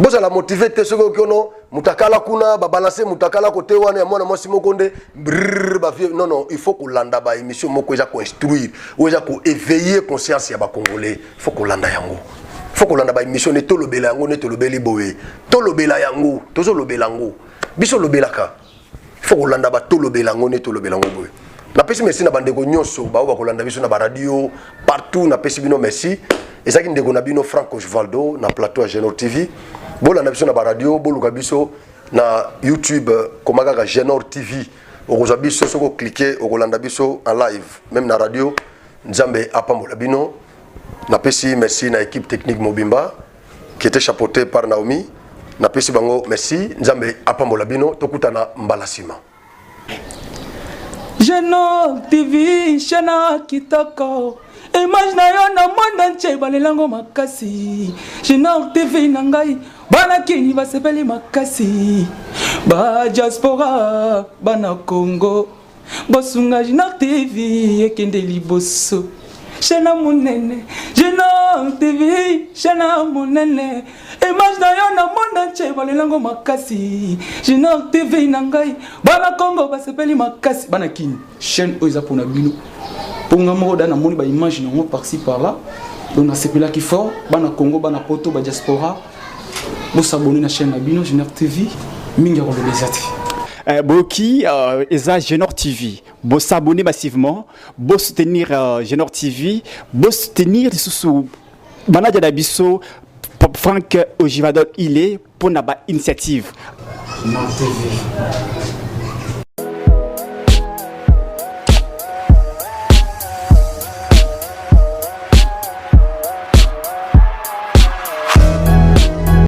Vous allez motiver te soko kono mutakala kuna ba balancer mutakala côté wana mwana mwasi mokonde non il faut que landa ba émission moko ja ko instruire ou ja ko éveiller conscience ya ba congolais il faut que landa yango faut que landa ba émission ne to lobela yango ne to lobeli boye to lobela yango tozo lobela yango biso lobelaka il faut que landa ba to lobela yango ne to lobela yango boye na pesi merci na bandeko nyonso ba ko landa biso na ba radio partout na pesi bino merci et ça qui ndeko na bino Franco Osvaldo na plateau à Genor TV. Bon, la nation na radio, bon, biso na YouTube, comme Genor TV, okozabi so soko cliquer okolanda biso en live même na radio Nzambe apambola bino. Napesi merci na équipe technique Mobimba qui était chapeautée par Naomi. Napesi bango merci Nzambe apambola bino tokutana mbalasima. Genok TV Shana kitoko image na yo na monde entier balelango makasi. Genok TV nangai bana kini basepeli makasi. Ba diaspora bana Congo bosunga Genok TV ekende liboso. Shana munene Genok TV Shana munene image na yo na monde entier balelango makasi. Genok TV nangai bana Congo basepeli makasi bana kini chaîne oiza pona bino ponga moko dana moni ba image na par ci par là on a sepela qui fort bana Congo bana poto ba diaspora bo s'abonner na chaîne na bino Genok TV mingi ko lebezati. Boki eza Genok TV, bo s'abonner massivement, bo soutenir Genok TV, bo soutenir sous Manager Dabiso Franck Ojivadol il est pour naba initiative. Genok TV.